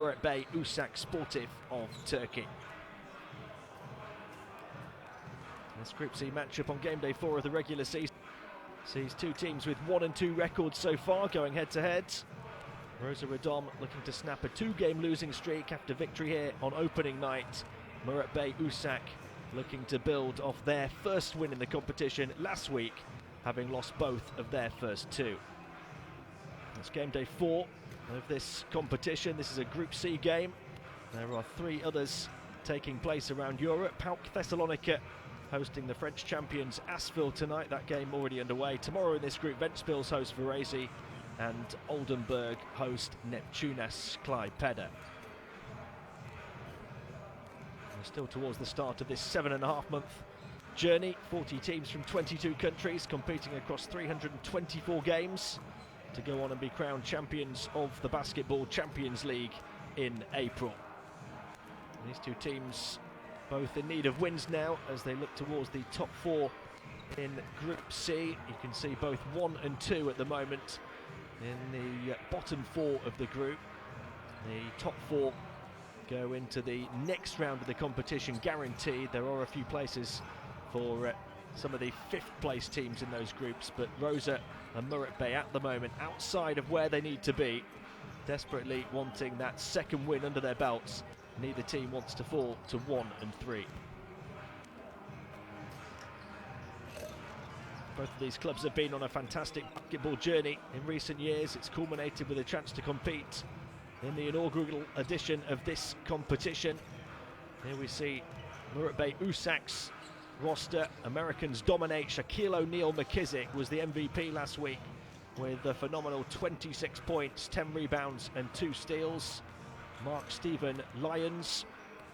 Muratbey Usak Sportif of Turkey. This Group C matchup on game day 4 of the regular season sees two teams with 1-2 records so far going head to head. Rosa Radom looking to snap a 2-game losing streak after victory here on opening night. Muratbey Usak looking to build off their first win in the competition last week, having lost both of their first 2. It's game day 4 of this competition. This is a Group C game. There are 3 others taking place around Europe. PAOK Thessalonica hosting the French champions Asfil tonight. That game already underway. Tomorrow in this group, Ventspils host Varese and Oldenburg host Neptunas Klaipeda. We're still towards the start of this 7.5-month journey. 40 teams from 22 countries competing across 324 games to go on and be crowned champions of the Basketball Champions League in April. And these two teams both in need of wins now as they look towards the top 4 in Group C. You can see both 1 and 2 at the moment in the bottom 4 of the group. The top 4 go into the next round of the competition guaranteed. There are a few places for some of the 5th place teams in those groups, but Rosa and Muratbey at the moment outside of where they need to be, desperately wanting that second win under their belts. Neither team wants to fall to 1 and 3. Both of these clubs have been on a fantastic basketball journey in recent years. It's culminated with a chance to compete in the inaugural edition of this competition. Here we see Muratbey Usak's roster. Americans dominate. Shaquille O'Neal-McKissick was the MVP last week with a phenomenal 26 points, 10 rebounds and 2 steals. Mark Steven Lyons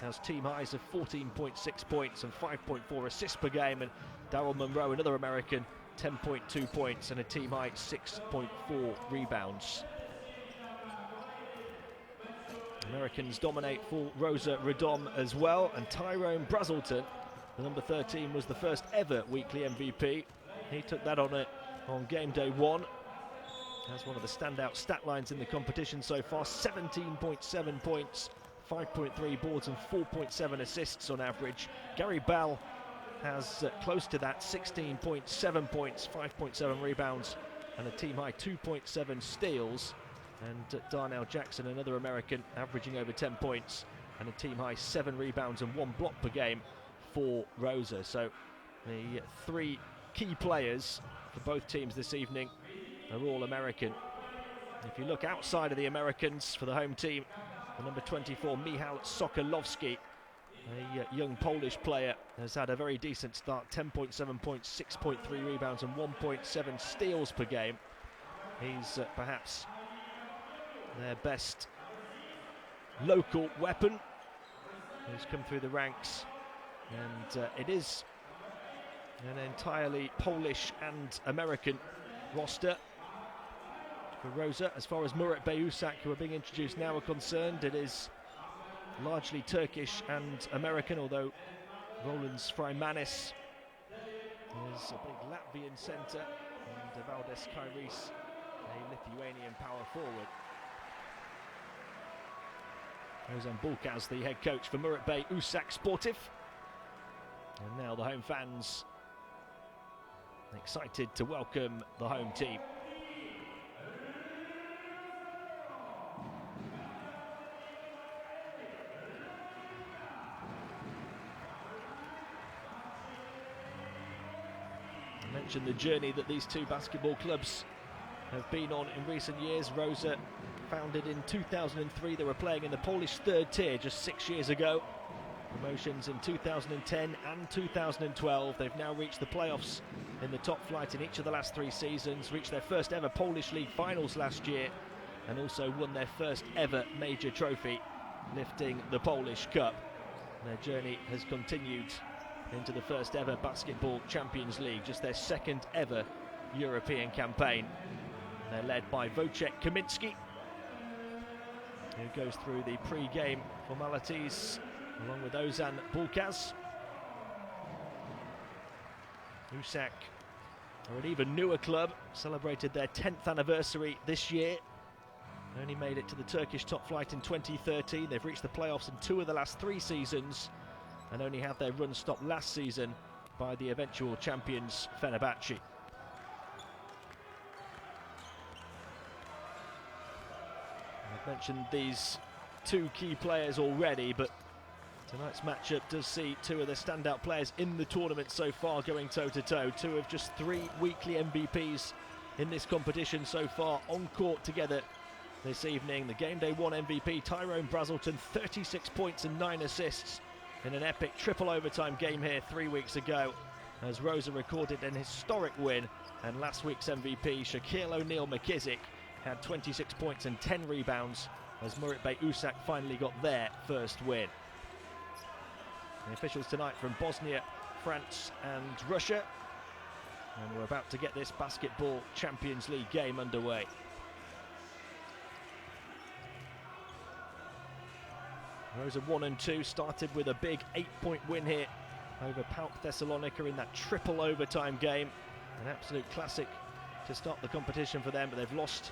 has team highs of 14.6 points and 5.4 assists per game, and Darryl Monroe, another American, 10.2 points and a team high 6.4 rebounds. Americans dominate for Rosa Radom as well, and Tyrone Brazelton, the number 13, was the first ever weekly MVP. He took that on game day 1. That's one of the standout stat lines in the competition so far. 17.7 points, 5.3 boards and 4.7 assists on average. Gary Bell has close to that, 16.7 points, 5.7 rebounds and a team high 2.7 steals. And Darnell Jackson, another American, averaging over 10 points and a team high 7 rebounds and 1 block per game for Rosa. So the 3 key players for both teams this evening are all American. If you look outside of the Americans for the home team, the number 24, Michał Sokolowski, a young Polish player, has had a very decent start. 10.7 points, 6.3 rebounds and 1.7 steals per game. He's perhaps their best local weapon who's come through the ranks, and it is an entirely Polish and American roster for Rosa. As far as Muratbey Usak, who are being introduced now, are concerned, it is largely Turkish and American, although Rolands Freimanis is a big Latvian centre and Valdes Kairis a Lithuanian power forward. Ozan Bulkaz, the head coach for Muratbey Usak Sportif. And now the home fans excited to welcome the home team. I mentioned the journey that these two basketball clubs have been on in recent years. Rosa, founded in 2003, they were playing in the Polish third tier just 6 years ago. Promotions in 2010 and 2012. They've now reached the playoffs in the top flight in each of the last 3 seasons, reached their first ever Polish League finals last year, and also won their first ever major trophy, lifting the Polish Cup. Their journey has continued into the first ever Basketball Champions League, just their second ever European campaign. They're led by Wojciech Kaminski, who goes through the pre-game formalities along with Ozan Bulkaz. Usak are an even newer club, celebrated their 10th anniversary this year. Only made it to the Turkish top flight in 2013. They've reached the playoffs in 2 of the last 3 seasons and only had their run stopped last season by the eventual champions Fenerbahce. I've mentioned these 2 key players already, but tonight's matchup does see 2 of the standout players in the tournament so far going toe-to-toe. 2 of just 3 weekly MVPs in this competition so far on court together this evening. The Game Day 1 MVP Tyrone Brazelton, 36 points and 9 assists in an epic triple overtime game here 3 weeks ago, as Rosa recorded an historic win, and last week's MVP Shaquille O'Neal McKissick had 26 points and 10 rebounds as Muratbey Usak finally got their first win. The officials tonight from Bosnia, France and Russia, and we're about to get this Basketball Champions League game underway. Rosa 1 and 2 started with a big 8-point win here over PAOK Thessalonica in that triple overtime game. An absolute classic to start the competition for them, but they've lost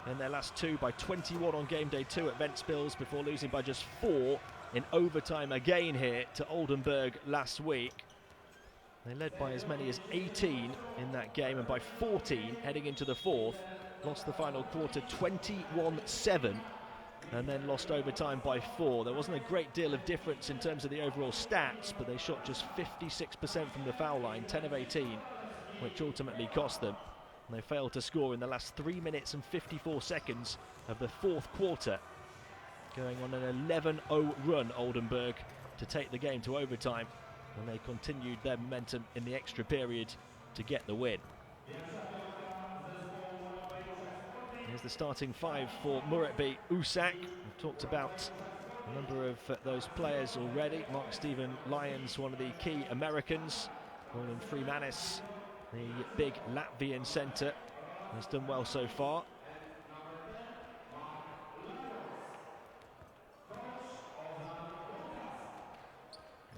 in their last 2 by 21 on game day 2 at Ventspils before losing by just 4 in overtime again here to Oldenburg last week. They led by as many as 18 in that game, and by 14 heading into the 4th. Lost the final quarter 21-7 and then lost overtime by 4. There wasn't a great deal of difference in terms of the overall stats, but they shot just 56% from the foul line, 10 of 18, which ultimately cost them. And they failed to score in the last 3 minutes and 54 seconds of the 4th quarter, going on an 11-0 run, Oldenburg, to take the game to overtime, and they continued their momentum in the extra period to get the win. Here's the starting 5 for Muratbey Usak. We've talked about a number of those players already. Mark Steven Lyons, one of the key Americans, born in Freemanis, the big Latvian centre, has done well so far.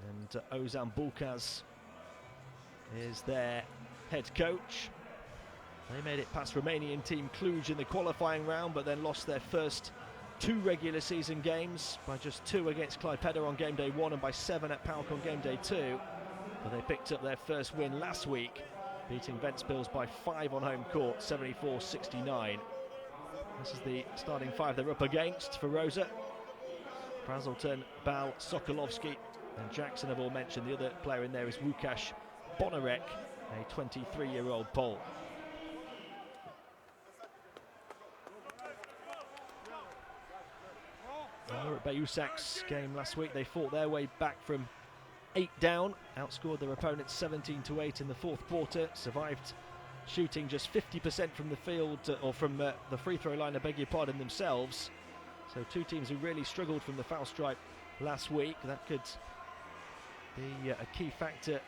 And Ozan Bulkaz is their head coach. They made it past Romanian team Cluj in the qualifying round, but then lost their first 2 regular season games by just 2 against Klaipeda on game day 1 and by 7 at PAOK on game day 2. But they picked up their first win last week, beating Ventspils by 5 on home court, 74-69. This is the starting 5 they're up against for Rosa. Brazelton, Bal, Sokolovski and Jackson have all mentioned. The other player in there is Łukasz Bonarek, a 23-year-old Pole. Muratbey Usak's game last week, they fought their way back from 8 down, outscored their opponents 17-8 in the 4th quarter, survived shooting just 50% from the field, or from the free throw line, I beg your pardon, themselves. So 2 teams who really struggled from the foul stripe last week. That could be a key factor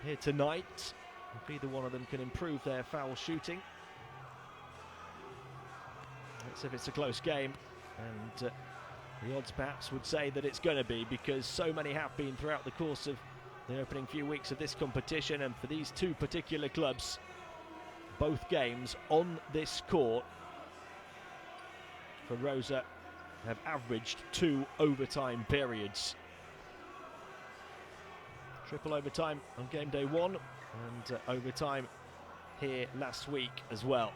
here tonight, if either one of them can improve their foul shooting. Let's see if it's a close game, and the odds perhaps would say that it's going to be, because so many have been throughout the course of the opening few weeks of this competition. And for these 2 particular clubs, both games on this court for Rosa have averaged 2 overtime periods. Triple overtime on game day 1 and overtime here last week as well.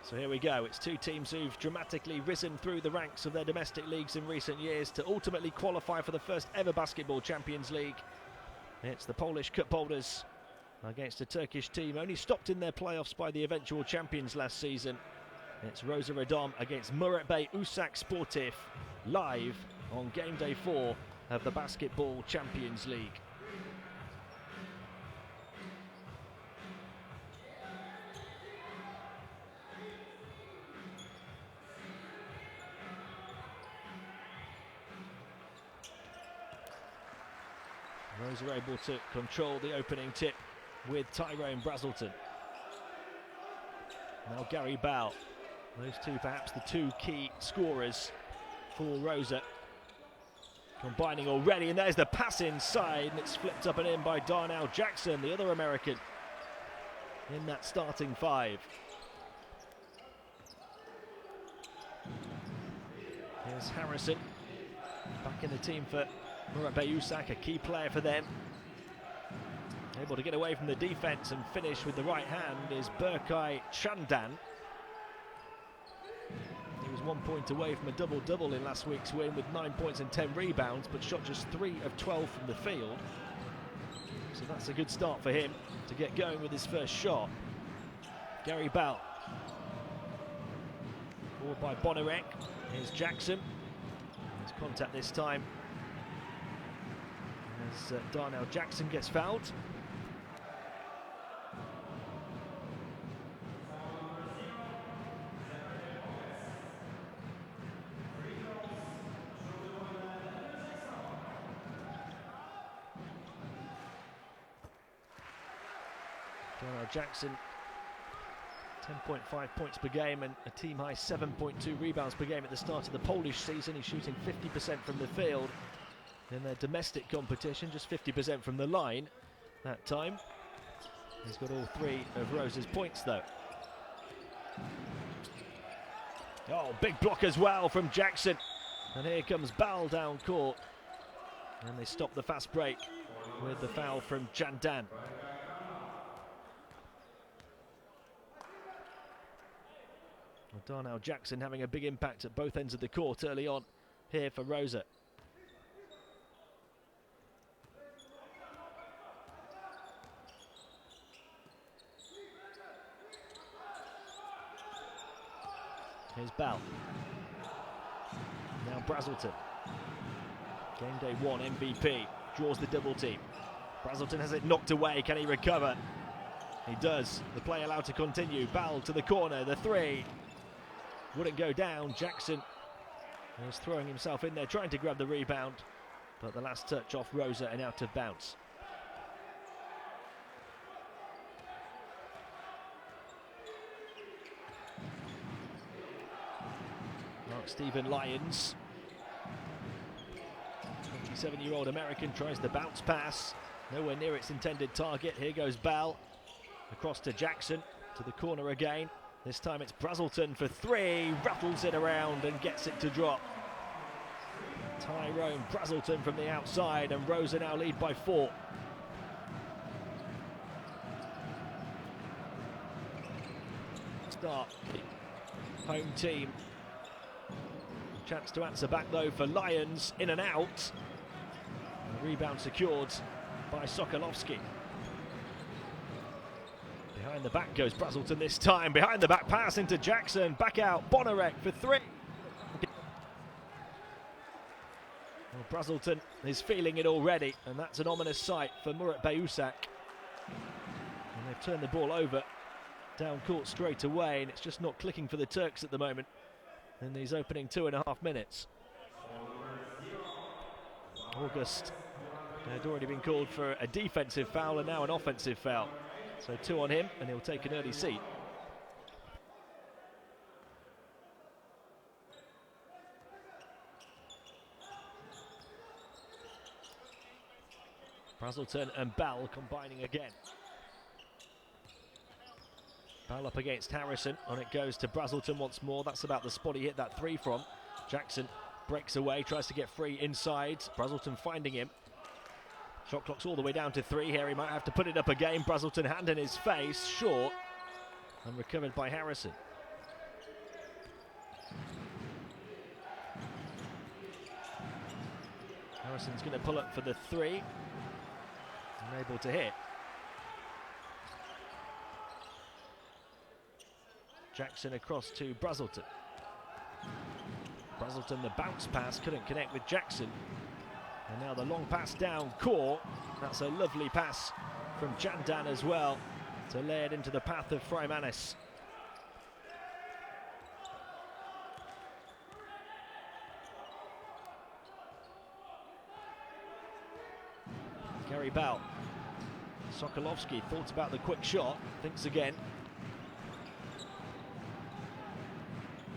So here we go. It's 2 teams who've dramatically risen through the ranks of their domestic leagues in recent years to ultimately qualify for the first ever Basketball Champions League. It's the Polish Cup holders against a Turkish team only stopped in their playoffs by the eventual champions last season. It's Rosa Radom against Muratbey Usak Sportif, live on game day 4 of the Basketball Champions League. Rosa are able to control the opening tip with Tyrone Brazelton. Now Gary Bal. Those 2 perhaps the 2 key scorers for Rosa. combining already, and there's the pass inside, and it's flipped up and in by Darnell Jackson, the other American in that starting five. Here's Harrison, back in the team for Muratbey Usak, a key player for them. Able to get away from the defence and finish with the right hand is Berkay Chandan. He was 1 point away from a double-double in last week's win with 9 points and 10 rebounds, but shot just 3 of 12 from the field. So that's a good start for him to get going with his first shot. Gary Bell. Forward by Bonarek. Here's Jackson. There's contact this time as Darnell Jackson gets fouled. Darnell Jackson, 10.5 points per game and a team-high 7.2 rebounds per game at the start of the Polish season. He's shooting 50% from the field. In their domestic competition, just 50% from the line that time. He's got all 3 of Rosa's points, though. Oh, big block as well from Jackson. And here comes Ball down court. And they stop the fast break with the foul from Chandan. Darnell Jackson having a big impact at both ends of the court early on here for Rosa. Here's Bell. Now Brazelton. Game day 1 MVP. Draws the double team. Brazelton has it knocked away. Can he recover? He does. The play allowed to continue. Bell to the corner. The 3. Wouldn't go down. Jackson was throwing himself in there, trying to grab the rebound. But the last touch off Rosa and out of bounds. Stephen Lyons, 27-year-old American, tries the bounce pass, nowhere near its intended target. Here goes Bell, across to Jackson, to the corner again. This time it's Brazelton for 3, rattles it around and gets it to drop. Tyrone Brazelton from the outside, and Rosa now lead by 4. Start, home team. Chance to answer back though for Lyons, in and out. The rebound secured by Sokolovsky. Behind the back goes Brazelton this time. Behind the back pass into Jackson. Back out, Bonarek for 3. Well, Brazelton is feeling it already, and that's an ominous sight for Muratbey Usak. And they've turned the ball over down court straight away, and it's just not clicking for the Turks at the moment in these opening 2.5 minutes. August had already been called for a defensive foul and now an offensive foul. So 2 on him, and he'll take an early seat. Brazelton and Bell combining again. Bell up against Harrison, on it goes to Brazelton once more. That's about the spot he hit that 3 from. Jackson breaks away, tries to get free inside. Brazelton finding him. Shot clock's all the way down to 3 here. He might have to put it up again. Brazelton hand in his face, short, and recovered by Harrison. Harrison's going to pull up for the 3. Unable to hit. Jackson across to Brazelton. Brazelton, the bounce pass, couldn't connect with Jackson. And now the long pass down court. That's a lovely pass from Chandan as well to lay it into the path of Freimanis. Gary Bell. Sokolovsky thought about the quick shot, thinks again.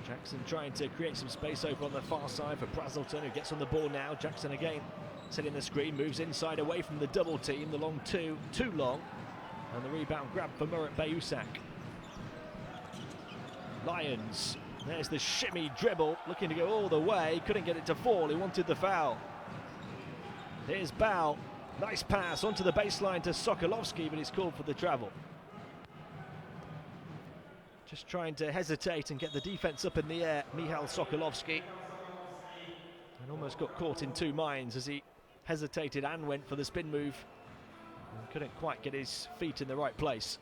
Jackson trying to create some space over on the far side for Brazelton, who gets on the ball now. Jackson again setting the screen, moves inside away from the double team. The long two, too long. And the rebound grab for Muratbey Usak. Lions, there's the shimmy dribble, looking to go all the way. Couldn't get it to fall, he wanted the foul. Here's Bal. Nice pass onto the baseline to Sokolovski, but he's called for the travel. Just trying to hesitate and get the defence up in the air, Michal Sokolovski. And almost got caught in two minds as he hesitated and went for the spin move. And couldn't quite get his feet in the right place.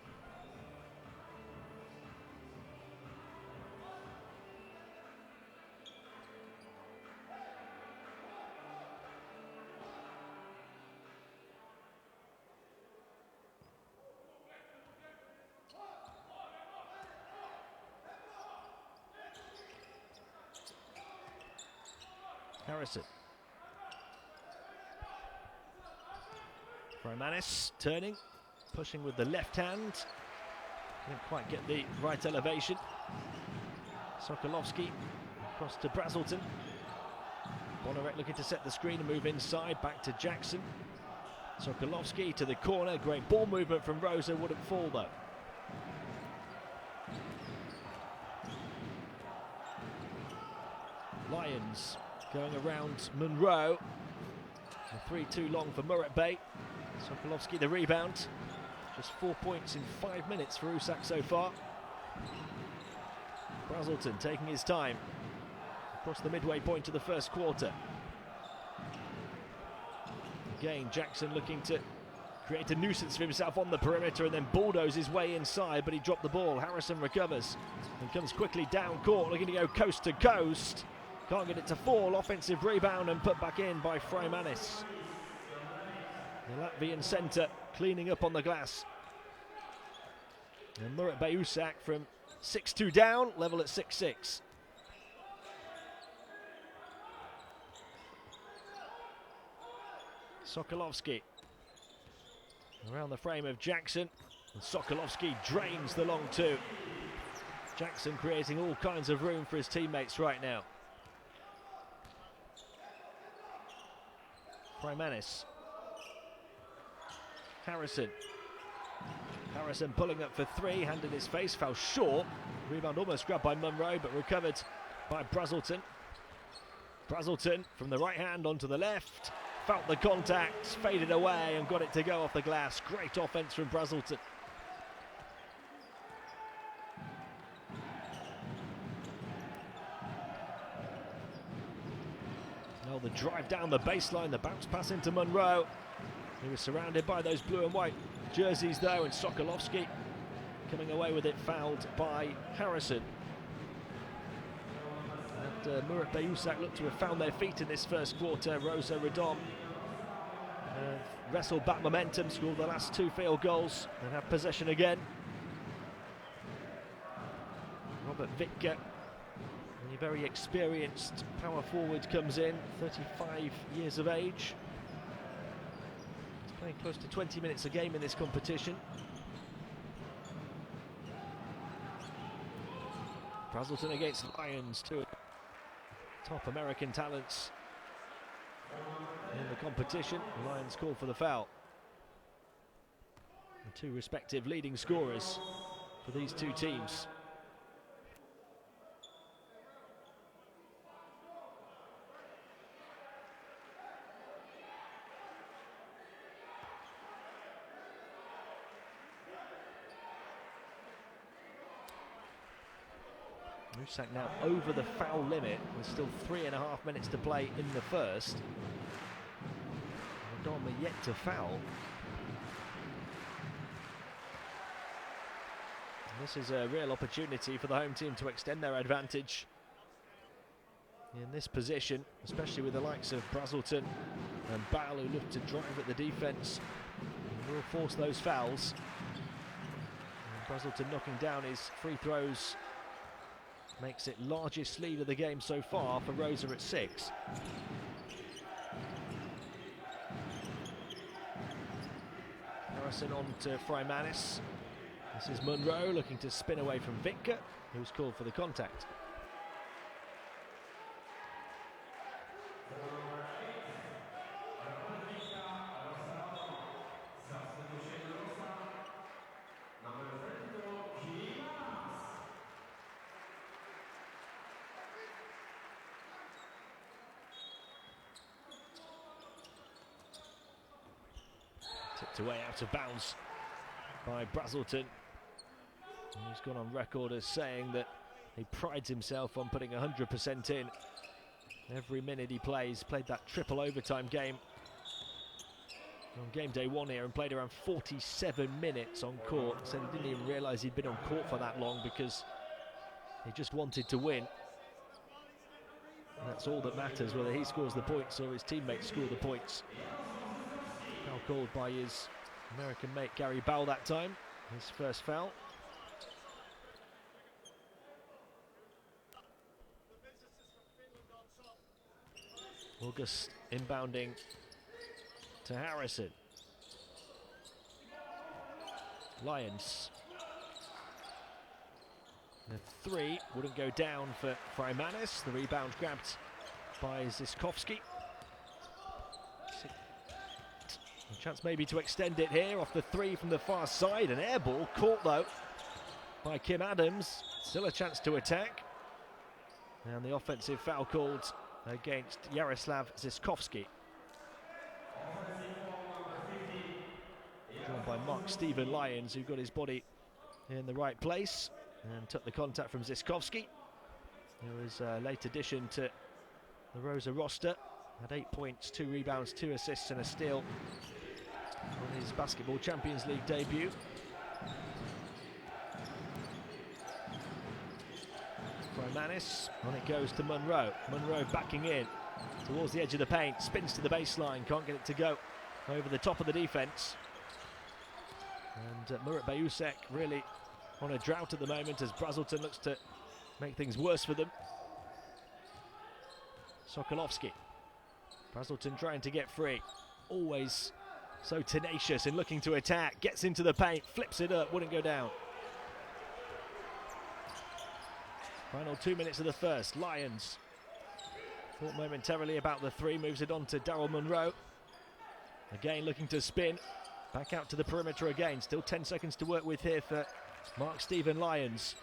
Harrison. Romanis turning, pushing with the left hand. Didn't quite get the right elevation. Sokolovski across to Brazelton. Bonarek looking to set the screen and move inside, back to Jackson. Sokolovski to the corner, great ball movement from Rosa, wouldn't fall though. Lions going around Monroe. 3 too long for Muratbey. Sokolovski the rebound. Just 4 points in 5 minutes for Usak so far. Brazelton taking his time across the midway point of the first quarter. Again, Jackson looking to create a nuisance for himself on the perimeter and then bulldoze his way inside, but he dropped the ball. Harrison recovers and comes quickly down court, looking to go coast to coast. Can't get it to fall. Offensive rebound and put back in by Freimanis. The Latvian centre cleaning up on the glass. And Muratbey Usak from 6-2 down, level at 6-6. Sokolovski around the frame of Jackson. And Sokolovski drains the long two. Jackson creating all kinds of room for his teammates right now. Freimanis. Harrison pulling up for three, hand in his face, fell short. Rebound almost grabbed by Monroe, but recovered by Brazelton. Brazelton from the right hand onto the left, felt the contact, faded away and got it to go off the glass. Great offense from Brazelton. Now the drive down the baseline, the bounce pass into Monroe. He was surrounded by those blue and white jerseys though, and Sokolovski coming away with it, fouled by Harrison. And Muratbey Usak looked to have found their feet in this first quarter. Rosa Radom wrestled back momentum, scored the last 2 field goals and have possession again. Robert Vitka, a very experienced power forward, comes in, 35 years of age. He's playing close to 20 minutes a game in this competition. Brazelton against Lions, two top American talents in the competition. The Lions call for the foul. The two respective leading scorers for these two teams. Usak now over the foul limit with still 3.5 minutes to play in the first. Radom yet to foul. And this is a real opportunity for the home team to extend their advantage in this position, especially with the likes of Brazelton and Bal, who look to drive at the defence and will force those fouls. And Brazelton knocking down his free throws makes it largest lead of the game so far for Rosa at 6. Harrison on to Freimanis. This is Monroe looking to spin away from Vitka, who's called for the contact. Chipped away out of bounds by Brazelton. He's gone on record as saying that he prides himself on putting 100% in every minute he plays. Played that triple overtime game on game day 1 here and played around 47 minutes on court. Said he didn't even realise he'd been on court for that long because he just wanted to win. And that's all that matters, whether he scores the points or his teammates score the points. Foul called by his American mate Gary Bowell that time, his first foul. August inbounding to Harrison. Lions. The three wouldn't go down for Freimanis. The rebound grabbed by Zyskovsky. A chance maybe to extend it here off the three from the far side. An air ball caught though by Kim Adams. Still a chance to attack. And the offensive foul called against Yaroslav Zyskovsky. Drawn by Mark Stephen Lyons, who got his body in the right place and took the contact from Zyskovsky. There was a late addition to the Rosa roster. Had 8 points, 2 rebounds, 2 assists and a steal on his Basketball Champions League debut. Freimanis, on it goes to Munro. Munro backing in towards the edge of the paint, spins to the baseline, can't get it to go over the top of the defence. And Muratbey Usak really on a drought at the moment as Brazelton looks to make things worse for them. Sokolovsky. Brazelton trying to get free. Always so tenacious in looking to attack. Gets into the paint, flips it up, wouldn't go down. Final 2 minutes of the first. Lions thought momentarily about the three, moves it on to Daryl Munro. Again looking to spin. Back out to the perimeter again. Still 10 seconds to work with here for Mark Stephen Lyons.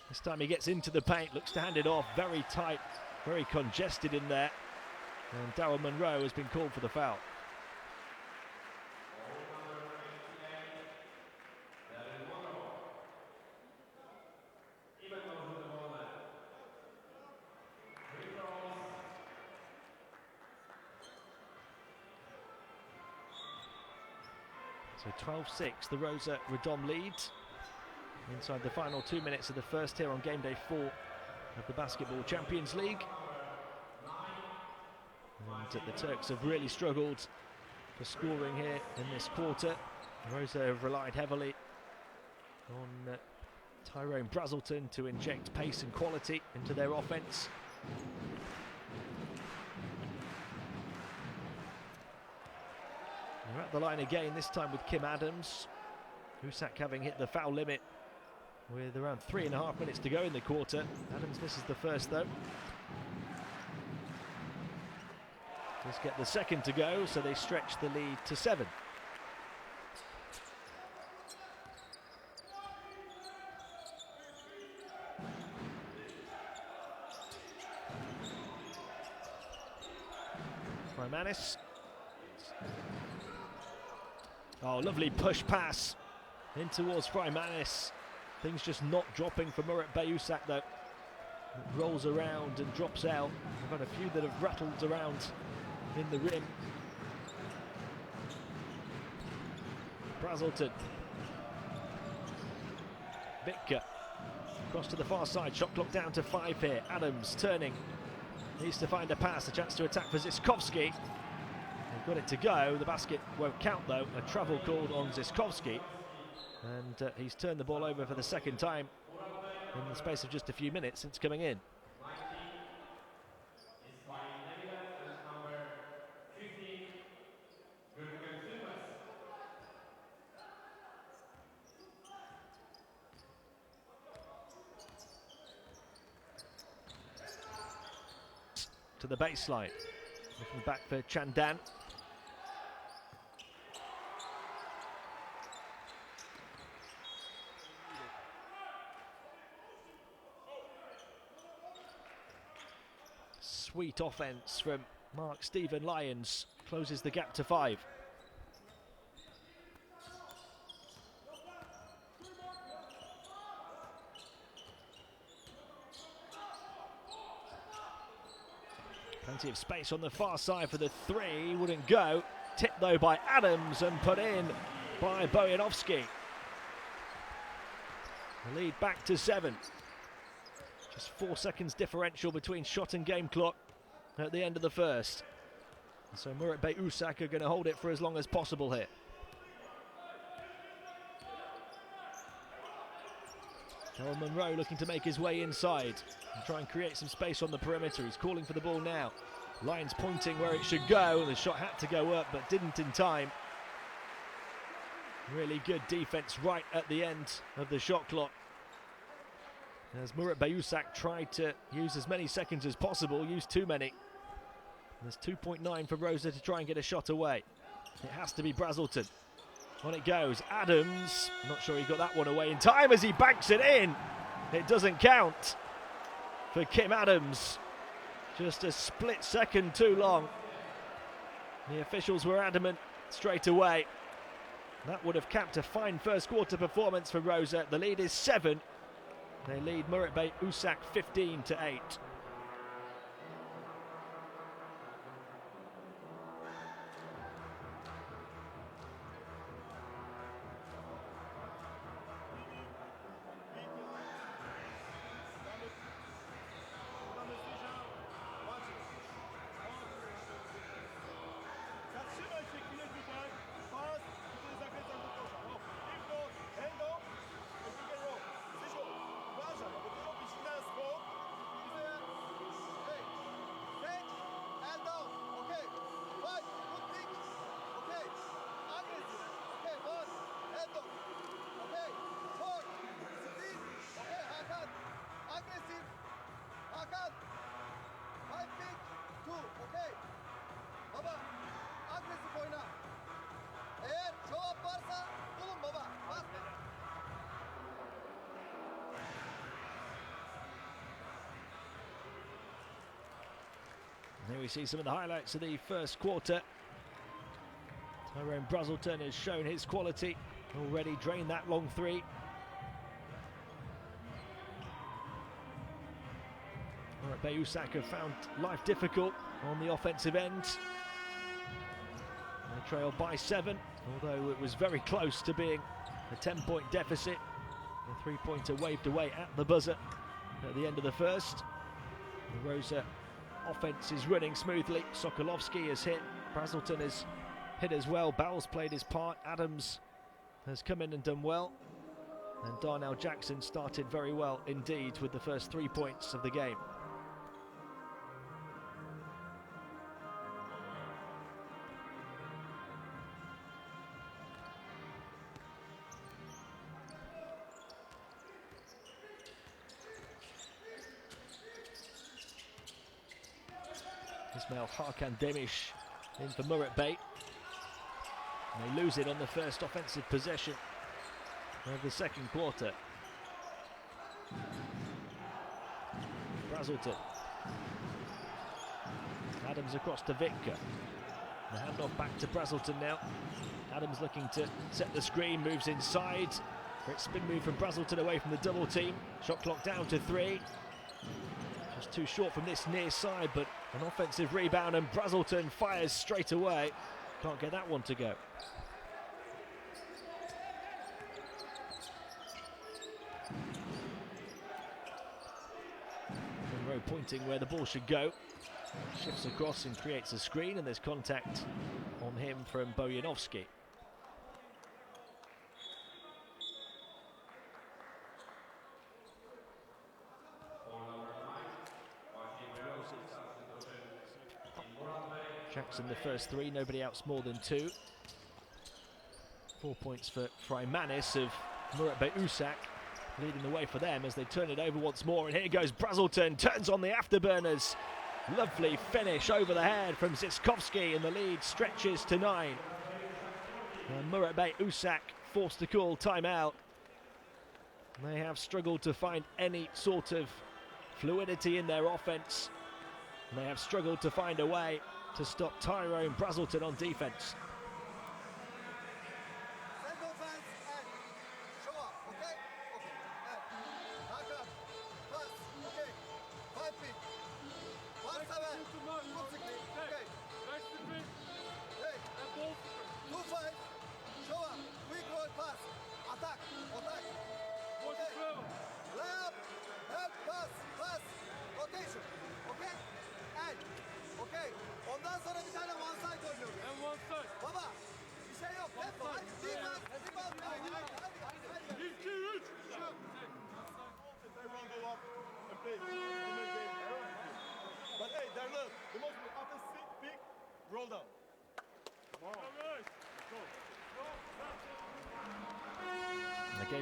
This time he gets into the paint, looks to hand it off. Very tight, very congested in there. And Daryl Munro has been called for the foul. So 12-6, the Rosa Radom lead inside the final 2 minutes of the first here on game day 4 of the Basketball Champions League. And the Turks have really struggled for scoring here in this quarter. Rosa have relied heavily on Tyrone Brazelton to inject pace and quality into their offense. They're at the line again, this time with Kim Adams. Usak having hit the foul limit with around 3.5 minutes to go in the quarter. Adams misses the first though. Just get the second to go, so they stretch the lead to 7. Freimanis. Oh, lovely push pass in towards Freimanis. Things just not dropping for Muratbey Usak though. It rolls around and drops out. We've had a few that have rattled around in the rim. Brazelton. Vitka. Across to the far side. Shot clock down to 5 here. Adams turning. Needs to find a pass. A chance to attack for Zyskovsky. They've got it to go. The basket won't count though. A travel called on Zyskovsky. And he's turned the ball over for the second time in the space of just a few minutes since coming in. To the baseline. Looking back for Chandan. Sweet offense from Mark Stephen Lyons. Closes the gap to 5. Plenty of space on the far side for the three, wouldn't go. Tipped though by Adams and put in by Bojanovski. The lead back to 7. Just 4 seconds differential between shot and game clock at the end of the first. So Muratbey Usak are going to hold it for as long as possible here. Darryl Monroe looking to make his way inside and try and create some space on the perimeter. He's calling for the ball now. Line's pointing where it should go, and the shot had to go up but didn't in time. Really good defense right at the end of the shot clock, as Muratbey Usak tried to use as many seconds as possible, used too many. There's 2.9 for Rosa to try and get a shot away. It has to be Brazelton. On it goes, Adams. Not sure he got that one away in time as he banks it in. It doesn't count for Kim Adams. Just a split second too long. The officials were adamant straight away. That would have capped a fine first quarter performance for Rosa. The lead is 7. They lead Muratbey Usak 15-8. Here we see some of the highlights of the first quarter. Tyrone Brazelton has shown his quality, already drained that long three. Muratbey Usak have found life difficult on the offensive end. They trail by 7, although it was very close to being a 10-point deficit. The three-pointer waved away at the buzzer at the end of the first. The Rosa offense is running smoothly. Sokolovsky has hit, Brazelton has hit as well. Bowles played his part, Adams has come in and done well, and Darnell Jackson started very well indeed with the first 3 points of the game. Ismail Hakan Demish in for Muratbey. They lose it on the first offensive possession of the second quarter. Brazelton. Adams across to Vitka. The handoff back to Brazelton now. Adams looking to set the screen, moves inside. Great spin move from Brazelton away from the double team. Shot clock down to 3. Just too short from this near side, but an offensive rebound, and Brazelton fires straight away. Can't get that one to go. Monroe pointing where the ball should go. Shifts across and creates a screen, and there's contact on him from Bojanovski. Jackson the first 3, nobody outs more than 2. 4 points for Freimanis of Muratbey Usak, leading the way for them as they turn it over once more. And here goes Brazelton, turns on the afterburners. Lovely finish over the head from Ziskovsky, and the lead stretches to 9. And Muratbey Usak forced to call timeout. They have struggled to find any sort of fluidity in their offense. They have struggled to find a way to stop Tyrone Brazelton on defense.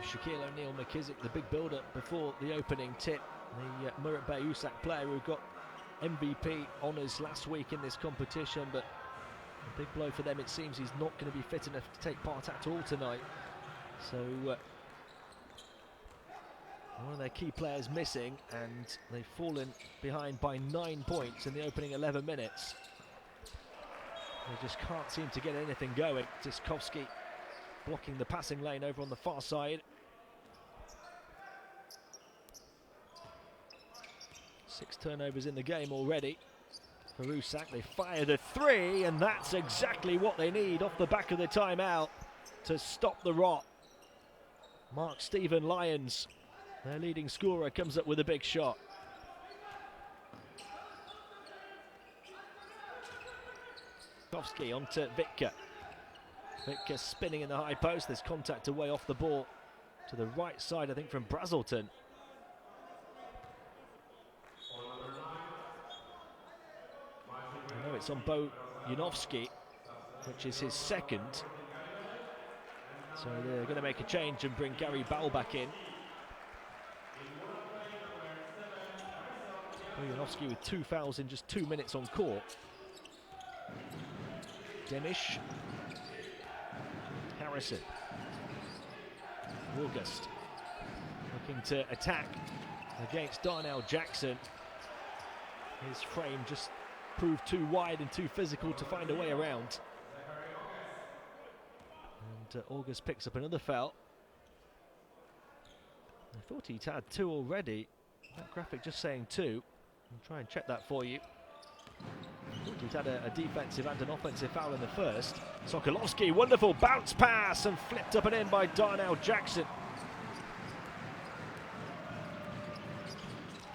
Shaquille O'Neal-McKissick, the big build-up before the opening tip. The Muratbey Usak player who got MVP honours last week in this competition, but a big blow for them. It seems he's not going to be fit enough to take part at all tonight. So one of their key players missing, and they've fallen behind by 9 points in the opening 11 minutes. They just can't seem to get anything going. Tiskovsky blocking the passing lane over on the far side. 6 turnovers in the game already for Usak. They fired a 3, and that's exactly what they need off the back of the timeout to stop the rot. Mark-Steven Lyons, their leading scorer, comes up with a big shot. Tiskovsky onto Vitka. Vitka spinning in the high post. There's contact away off the ball to the right side, I think, from Brazelton. I know it's on Bojanowski, which is his second. So they're going to make a change and bring Gary Bowell back in. Bojanowski with 2 fouls in just 2 minutes on court. Demish. Harrison. August looking to attack against Darnell Jackson. His frame just proved too wide and too physical to find a way around. And August picks up another foul. I thought he'd had 2 already. That graphic just saying 2. I'll try and check that for you. He's had a defensive and an offensive foul in the first. Sokolovsky, wonderful bounce pass and flipped up and in by Darnell Jackson.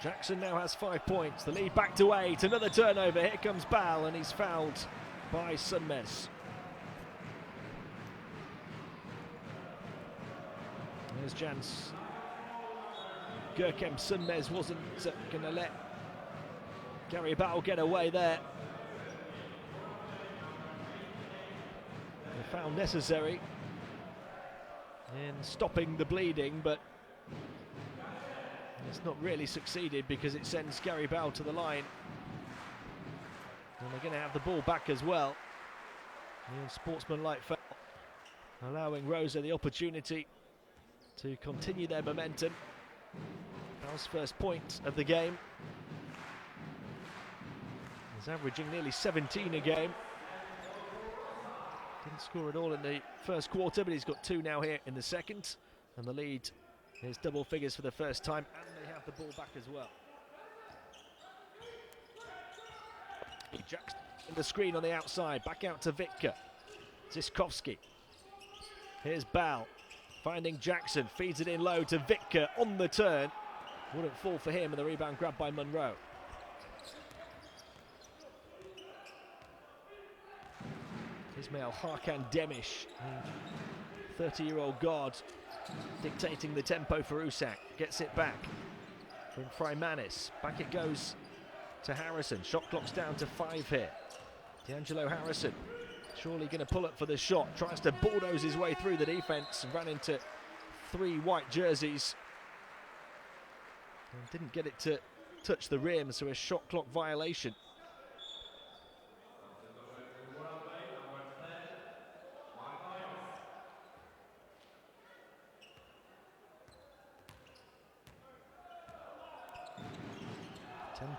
Jackson now has 5 points. The lead back to 8. Another turnover. Here comes Bal, and he's fouled by Sunmez. There's Jans. Görkem Sunmez wasn't going to let Gary Bowell get away there. The foul necessary in stopping the bleeding, but it's not really succeeded because it sends Gary Bowell to the line. And they're going to have the ball back as well. The unsportsmanlike foul, allowing Rosa the opportunity to continue their momentum. Bowell's first point of the game. He's averaging nearly 17 a game. Didn't score at all in the first quarter, but he's got 2 now here in the second. And the lead is double figures for the first time, and they have the ball back as well. Jackson in the screen on the outside, back out to Vitka. Tiskovsky. Here's Bal, finding Jackson, feeds it in low to Vitka on the turn. Wouldn't fall for him, and the rebound grabbed by Monroe. Ismail Hakan Demish, 30-year-old guard, dictating the tempo for Usak. Gets it back from Freimanis. Back it goes to Harrison. Shot clock's down to 5 here. D'Angelo Harrison surely going to pull up for the shot. Tries to bulldoze his way through the defense and ran into 3 white jerseys. And didn't get it to touch the rim, so a shot clock violation.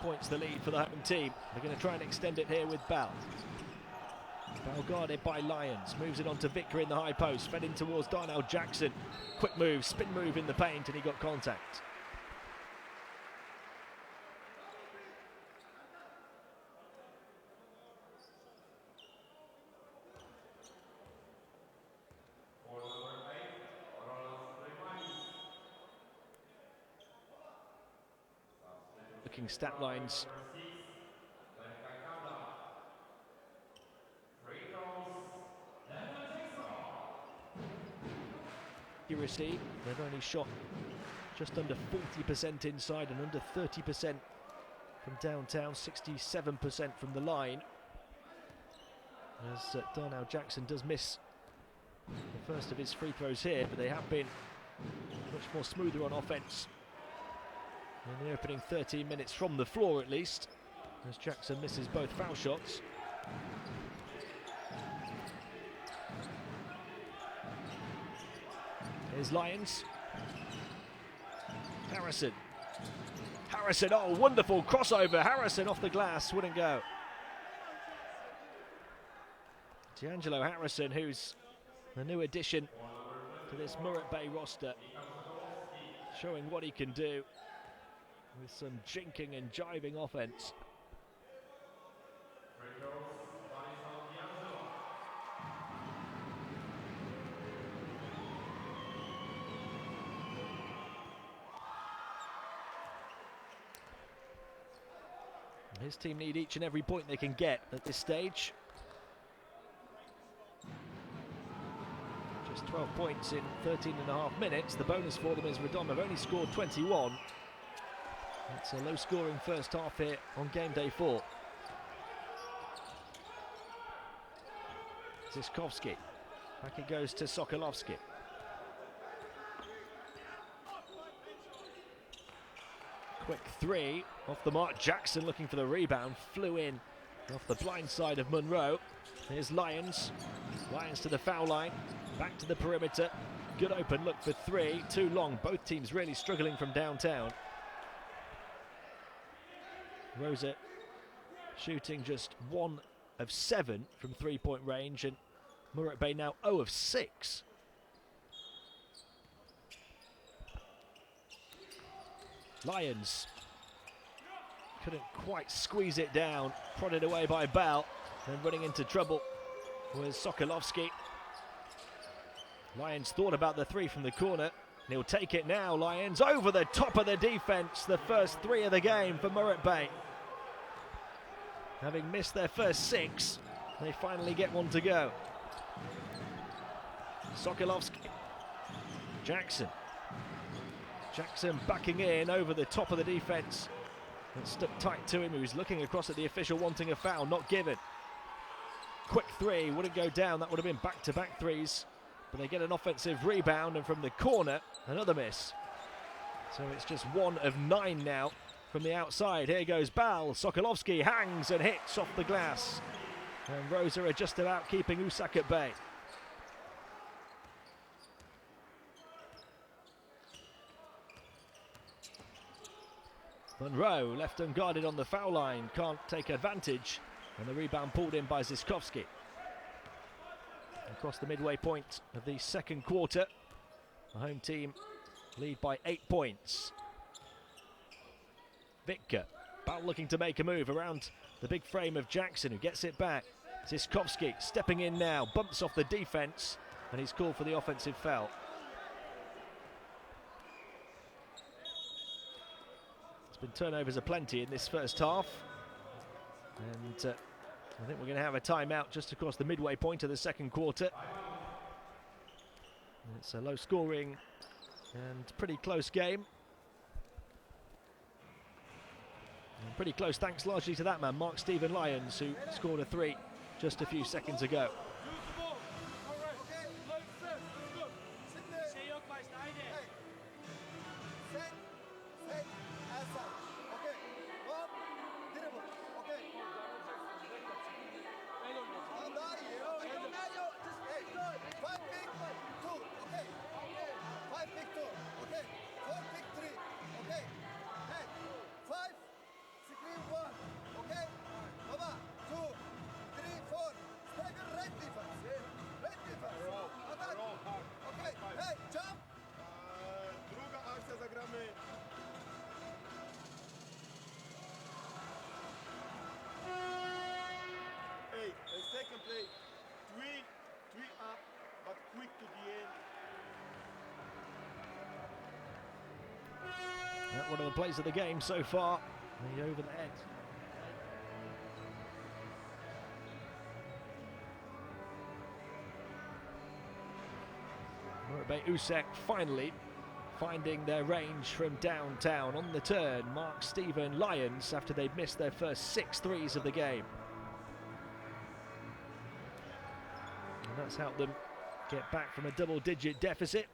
Points the lead for the home team. They're going to try and extend it here with Bal. Bal guarded by Lyons. Moves it on to Vitka in the high post. Fed in towards Darnell Jackson. Quick move, spin move in the paint, and he got contact. Looking stat lines. Accuracy, they've only shot just under 40% inside and under 30% from downtown, 67% from the line. As Darnell Jackson does miss the first of his free throws here, but they have been Much more smoother on offence in the opening 13 minutes from the floor at least, as Jackson misses both foul shots. Here's Lyons. Harrison, oh, wonderful crossover. Harrison off the glass, wouldn't go. D'Angelo Harrison, who's the new addition to this Muratbey roster, showing what he can do with some jinking and jiving offense. His team need each and every point they can get at this stage. Just 12 points in 13.5 minutes. The bonus for them is Radom have only scored 21. It's a low-scoring first half here on game day 4. Zyskovsky. Back it goes to Sokolovsky. Quick three off the mark. Jackson looking for the rebound. Flew in off the blind side of Monroe. Here's Lyons. Lyons to the foul line. Back to the perimeter. Good open look for three. Too long. Both teams really struggling from downtown. Rosa shooting just 1 of 7 from three-point range, and Muratbey now 0 of 6. Lyons couldn't quite squeeze it down, prodded away by Bell, and running into trouble was Sokolovsky. Lyons thought about the three from the corner, and he'll take it now. Lyons over the top of the defense, the first 3 of the game for Muratbey. Having missed their first 6, they finally get one to go. Sokolovsky. Jackson backing in over the top of the defense and stuck tight to him. He was looking across at the official wanting a foul, not given. Quick three, wouldn't go down. That would have been back-to-back threes, but they get an offensive rebound, and from the corner, another miss. So it's just 1 of 9 now from the outside. Here goes Bal. Sokolovsky hangs and hits off the glass, and Rosa are just about keeping Usak at bay. Monroe left unguarded on the foul line, can't take advantage, and the rebound pulled in by Zyskovsky. Across the midway point of the second quarter, the home team lead by 8 points. Vitka, Bal looking to make a move around the big frame of Jackson, who gets it back. Zyskovsky stepping in now, bumps off the defense, and he's called for the offensive foul. It's been turnovers aplenty in this first half, and I think we're going to have a timeout just across the midway point of the second quarter. It's a low scoring and pretty close game. And pretty close thanks largely to that man, Mark Stephen Lyons, who scored a 3 just a few seconds ago. One of the plays of the game so far, the over the head. Muratbey Usak finally finding their range from downtown. On the turn, Mark Stephen Lyons, after they'd missed their first 6 threes of the game. And that's helped them get back from a double-digit deficit.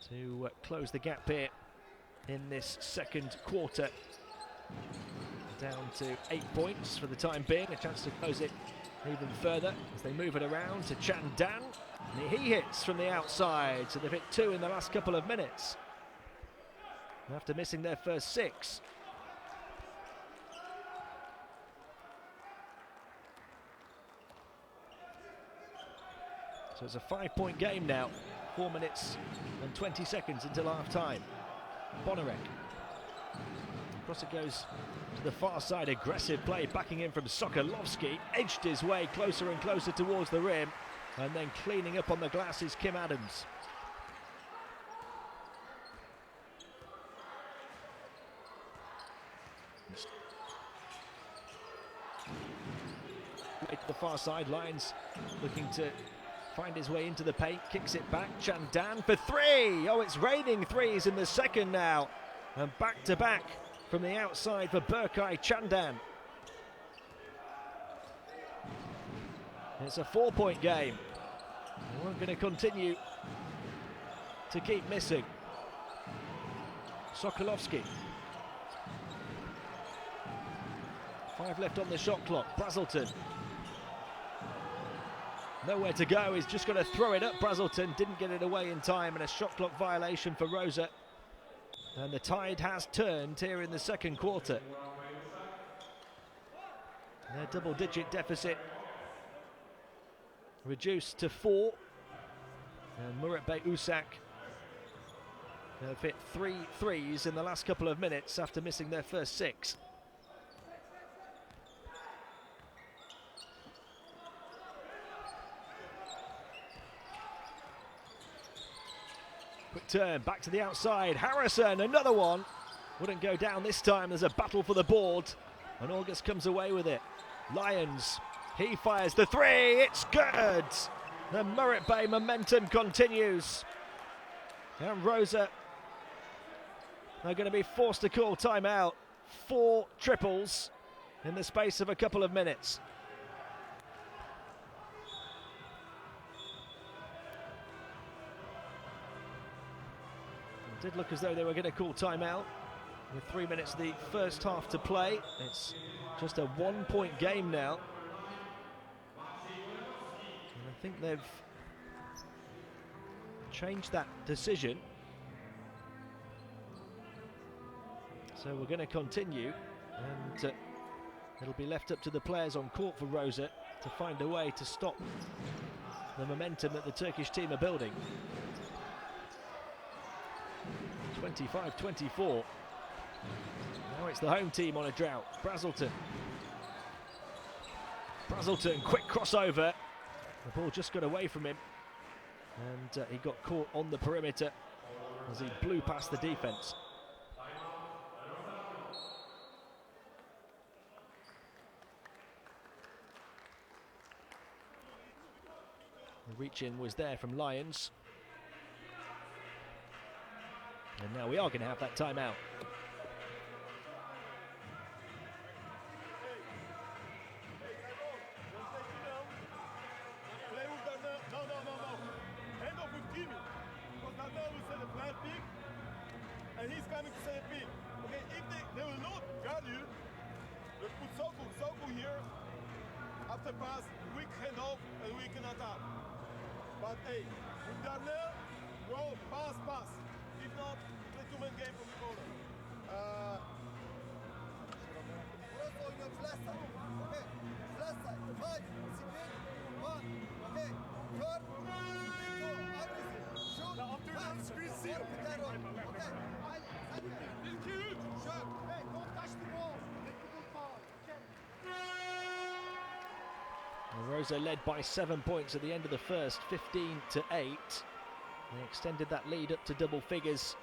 to close the gap here in this second quarter. Down to 8 points for the time being, a chance to close it even further as they move it around to Chan Dan. And he hits from the outside, so they've hit 2 in the last couple of minutes after missing their first 6. So it's a 5-point game now, 4 minutes and 20 seconds until half-time. Bonarek. Across it goes to the far side, aggressive play, backing in from Sokolovsky, edged his way closer and closer towards the rim, and then cleaning up on the glass is Kim Adams. To the far side, Lyons looking to find his way into the paint, kicks it back, Chan Dan for 3! Oh, it's raining threes in the second now, and back to back from the outside for Berkay Chandan. It's a 4-point game. We're going to continue to keep missing. Sokolovsky. 5 left on the shot clock. Brazelton. Nowhere to go. He's just going to throw it up. Brazelton didn't get it away in time, and a shot clock violation for Rosa. And the tide has turned here in the second quarter. Their double-digit deficit reduced to 4. And Muratbey Usak have hit 3 threes in the last couple of minutes after missing their first 6. Quick turn, back to the outside, Harrison, another one. Wouldn't go down this time, there's a battle for the board, and August comes away with it. Lyons, he fires the 3, it's good! The Muratbey momentum continues. And Rosa are going to be forced to call timeout. 4 triples in the space of a couple of minutes. It did look as though they were going to call timeout with 3 minutes of the first half to play. It's just a 1-point game now. And I think they've changed that decision. So we're going to continue, and it'll be left up to the players on court for Rosa to find a way to stop the momentum that the Turkish team are building. 25-24. Now it's the home team on a drought. Brazelton, quick crossover. The ball just got away from him, and he got caught on the perimeter as he blew past the defence. The reach-in was there from Lyons. And now we are going to have that timeout. And he's coming to set a pick. Okay, if they will not guard you, they put Soko here. After pass, quick handoff, and we can attack. But hey, with Darnell, go pass. If not, play 2-man game from the corner. Burası oynuyor flash side. Okay. Flash side. 5, 6, 1. Okay. Turn. Go. Shoot. Pass. Squeeze. Okay. Shot. Hey, don't touch the ball. Make the ball foul. Rosa led by 7 points at the end of the first, 15-8. They extended that lead up to double figures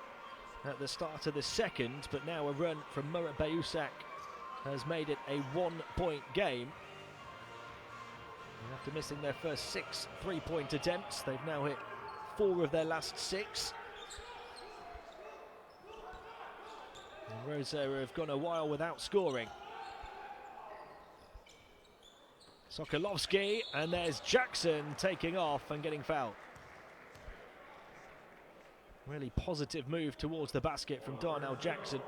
at the start of the second, but now a run from Muratbey Usak has made it a 1-point game. And after missing their first 6 3-point attempts, they've now hit 4 of their last 6. And Rosa have gone a while without scoring. Sokolovsky, and there's Jackson taking off and getting fouled. Really positive move towards the basket from Darnell Jackson,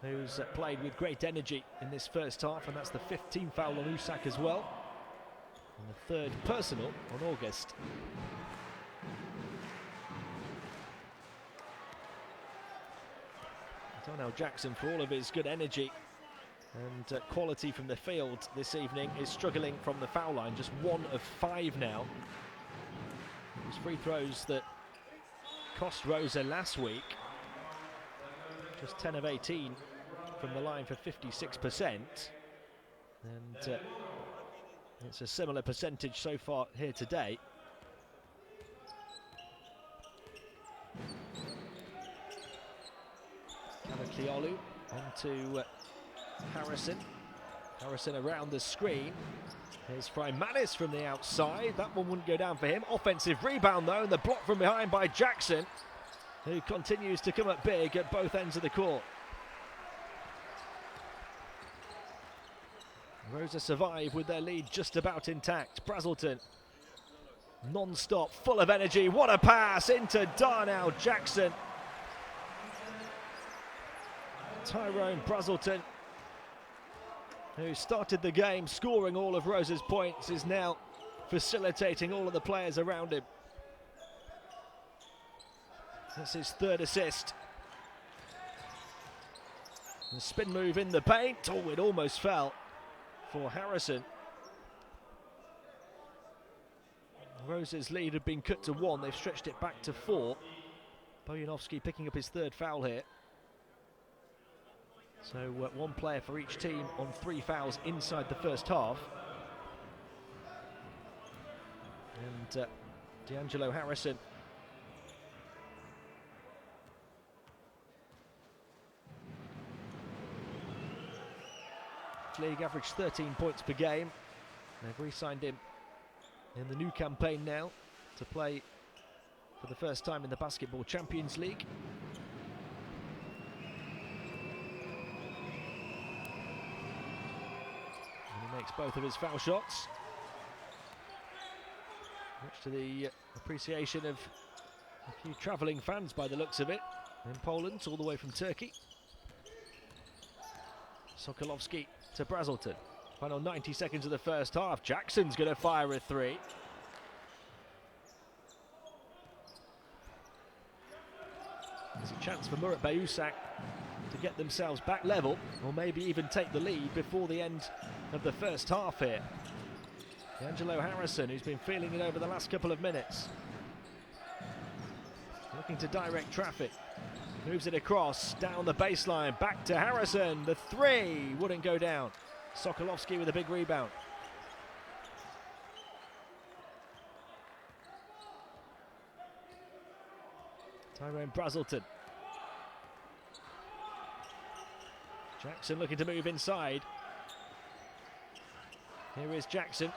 who's played with great energy in this first half, and that's the 5th team foul on Usak as well, and the 3rd personal on August. Darnell Jackson, for all of his good energy and quality from the field this evening, is struggling from the foul line, just 1 of 5 now. Those free throws that cost Rosa last week, just 10 of 18 from the line for 56%, and it's a similar percentage so far here today. Cavacliolu onto Harrison. Harrison around the screen. Here's Freimanis from the outside. That one wouldn't go down for him. Offensive rebound though, and the block from behind by Jackson, who continues to come up big at both ends of the court. Rosa survive with their lead just about intact. Brazelton, non-stop, full of energy. What a pass into Darnell Jackson. Tyrone Brazelton, who started the game scoring all of Rosa's points, is now facilitating all of the players around him. That's his 3rd assist. The spin move in the paint. Oh, it almost fell for Harrison. Rosa's lead had been cut to 1. They've stretched it back to 4. Bojanovski picking up his 3rd foul here. So 1 player for each team on 3 fouls inside the first half. And D'Angelo Harrison league averaged 13 points per game. They've re-signed him in the new campaign now to play for the first time in the Basketball Champions League. Makes both of his foul shots, much to the appreciation of a few travelling fans by the looks of it in Poland, all the way from Turkey. Sokolovski to Brazelton. Final 90 seconds of the first half. Jackson's going to fire a 3. There's a chance for Muratbey Usak to get themselves back level, or maybe even take the lead before the end of the first half here. D'Angelo Harrison, who's been feeling it over the last couple of minutes, looking to direct traffic, moves it across, down the baseline, back to Harrison. The 3 wouldn't go down. Sokolovski with a big rebound. Tyrone Brazelton. Jackson looking to move inside. Here is Jackson.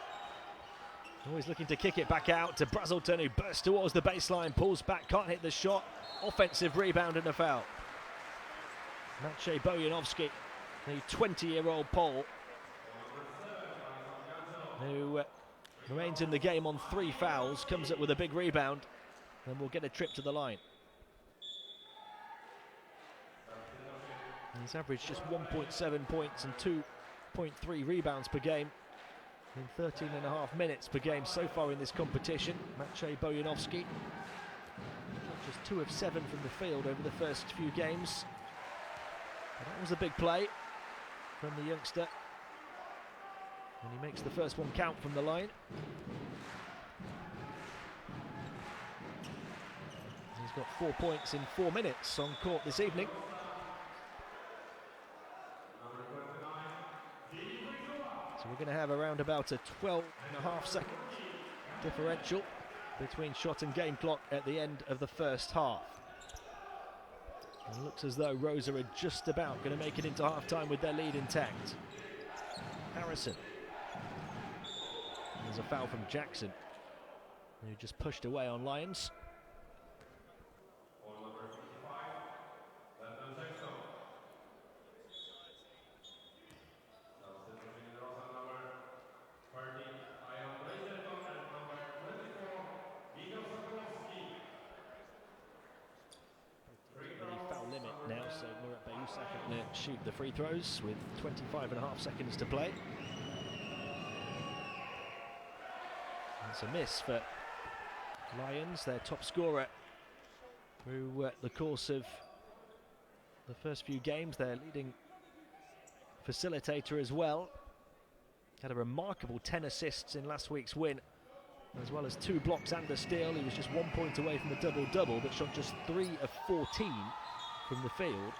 Always looking to kick it back out to Brazelton, who bursts towards the baseline, pulls back, can't hit the shot. Offensive rebound and a foul. Maciej Bojanovski, the 20-year-old Pole, who remains in the game on 3 fouls, comes up with a big rebound and will get a trip to the line. He's averaged just 1.7 points and 2.3 rebounds per game in 13.5 minutes per game so far in this competition. Maciej Bojanovski, just 2 of 7 from the field over the first few games. But that was a big play from the youngster, and he makes the first one count from the line. He's got 4 points in 4 minutes on court this evening. So we're going to have around about a 12.5-second differential between shot and game clock at the end of the first half. And it looks as though Rosa are just about going to make it into half-time with their lead intact. Harrison. There's a foul from Jackson, who just pushed away on Lyons. to shoot the free throws with 25.5 seconds to play. It's a miss for Lions, their top scorer through the course of the first few games, their leading facilitator as well. Had a remarkable 10 assists in last week's win, as well as 2 blocks and a steal. He was just 1 point away from a double-double, but shot just 3 of 14 from the field.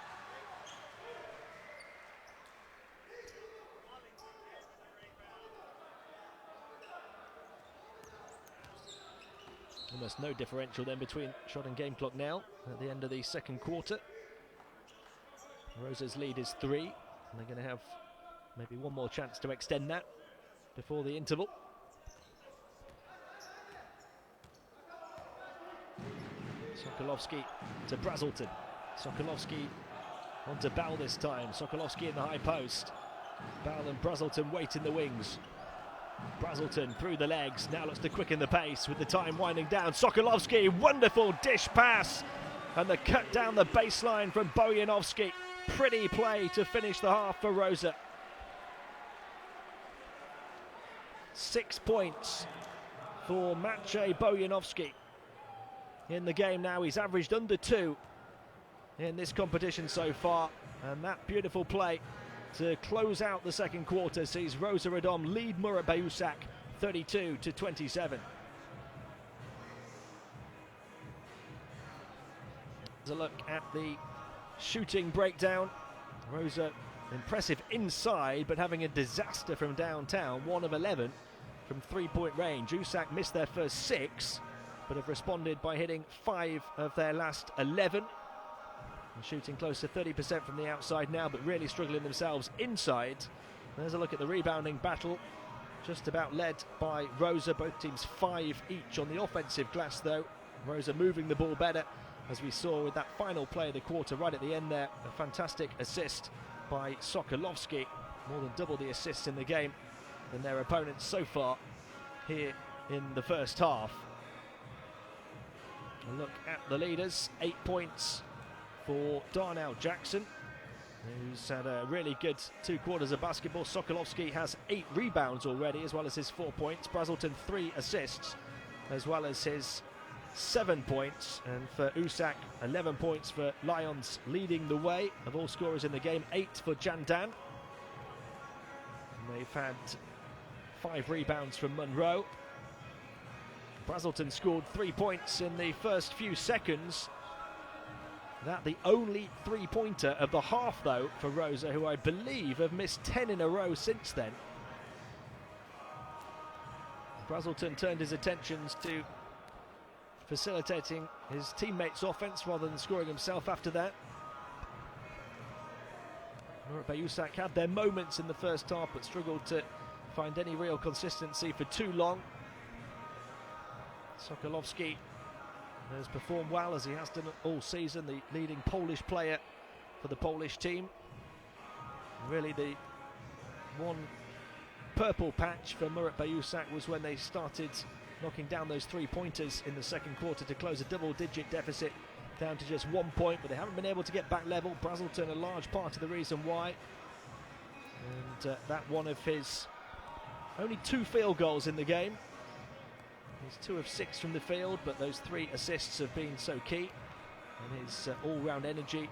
Almost no differential then between shot and game clock now at the end of the second quarter. Rosa's lead is 3, and they're going to have maybe one more chance to extend that before the interval. Sokolovski to Brazelton. Sokolovski on to Bell this time. Sokolovski in the high post. Bell and Brazelton wait in the wings. Brazelton through the legs, now looks to quicken the pace with the time winding down. Sokolovski, wonderful dish pass, and the cut down the baseline from Bojanovski. Pretty play to finish the half for Rosa. 6 points for Maciej Bojanovski in the game now. He's averaged under 2 in this competition so far, and that beautiful play to close out the second quarter sees Rosa Radom lead Muratbey Usak 32-27. There's a look at the shooting breakdown. Rosa impressive inside, but having a disaster from downtown. 1 of 11 from 3-point range. Usak missed their first 6, but have responded by hitting 5 of their last 11. And shooting close to 30% from the outside now, but really struggling themselves inside. There's a look at the rebounding battle, just about led by Rosa. Both teams 5 each on the offensive glass though. Rosa moving the ball better, as we saw with that final play of the quarter right at the end there. A fantastic assist by Sokolovski, more than double the assists in the game than their opponents so far here in the first half. A look at the leaders. 8 points for Darnell Jackson, who's had a really good 2 quarters of basketball. Sokolovski has 8 rebounds already, as well as his 4 points. Brazelton 3 assists, as well as his 7 points. And for Usak, 11 points for Lions, leading the way of all scorers in the game. 8 for Jandan. And they've had 5 rebounds from Monroe. Brazelton scored 3 points in the first few seconds. That the only 3-pointer of the half though for Rosa, who I believe have missed 10 in a row since then. Brazelton turned his attentions to facilitating his teammates' offense rather than scoring himself after that. Muratbey Usak had their moments in the first half, but struggled to find any real consistency for too long. Sokolovski has performed well, as he has done all season, the leading Polish player for the Polish team. Really the one purple patch for Muratbey Usak was when they started knocking down those 3-pointers in the second quarter to close a double-digit deficit down to just 1 point, but they haven't been able to get back level. Brazelton a large part of the reason why, and that one of his only 2 field goals in the game. He's 2 of 6 from the field, but those 3 assists have been so key, and his all-round energy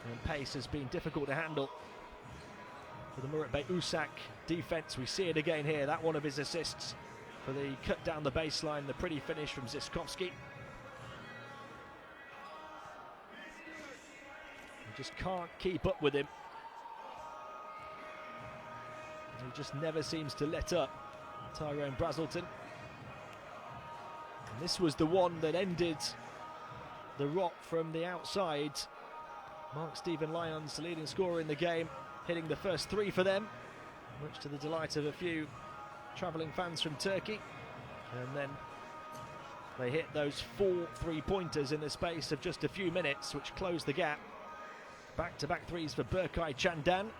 and pace has been difficult to handle for the Muratbey Usak defence. We see it again here, that one of his assists for the cut down the baseline, the pretty finish from Zyskovski. You just can't keep up with him. He just never seems to let up, Tyrone Brazelton. And this was the one that ended the rock from the outside. Mark-Steven Lyons, the leading scorer in the game, hitting the first 3 for them, much to the delight of a few travelling fans from Turkey. And then they hit those 4 3-pointers in the space of just a few minutes, which closed the gap. Back-to-back 3s for Berkay Candan.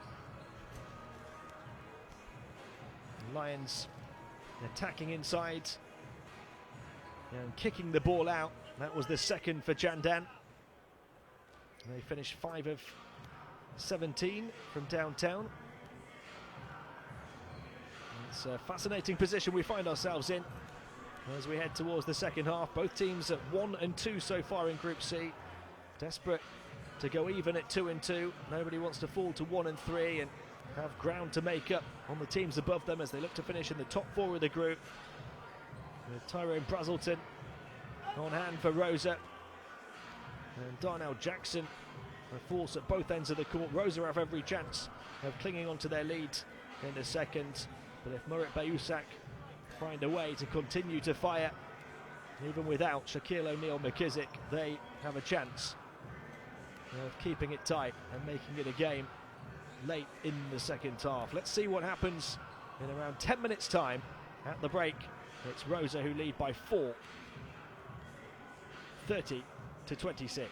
Lions attacking inside and kicking the ball out. That was the second for Candan. They finished 5 of 17 from downtown. It's a fascinating position we find ourselves in as we head towards the second half. Both teams at 1 and 2 so far in Group C. Desperate to go even at 2 and 2. Nobody wants to fall to 1 and 3 and have ground to make up on the teams above them as they look to finish in the top 4 of the group. With Tyrone Brazelton on hand for Rosa, and Darnell Jackson a force at both ends of the court. Rosa have every chance of clinging on to their lead in the second, but if Muratbey Usak find a way to continue to fire, even without Shaquille O'Neal-McKissick, they have a chance of keeping it tight and making it a game late in the second half. Let's see what happens in around 10 minutes time. At the break, it's Rosa who lead by 4, 30-26.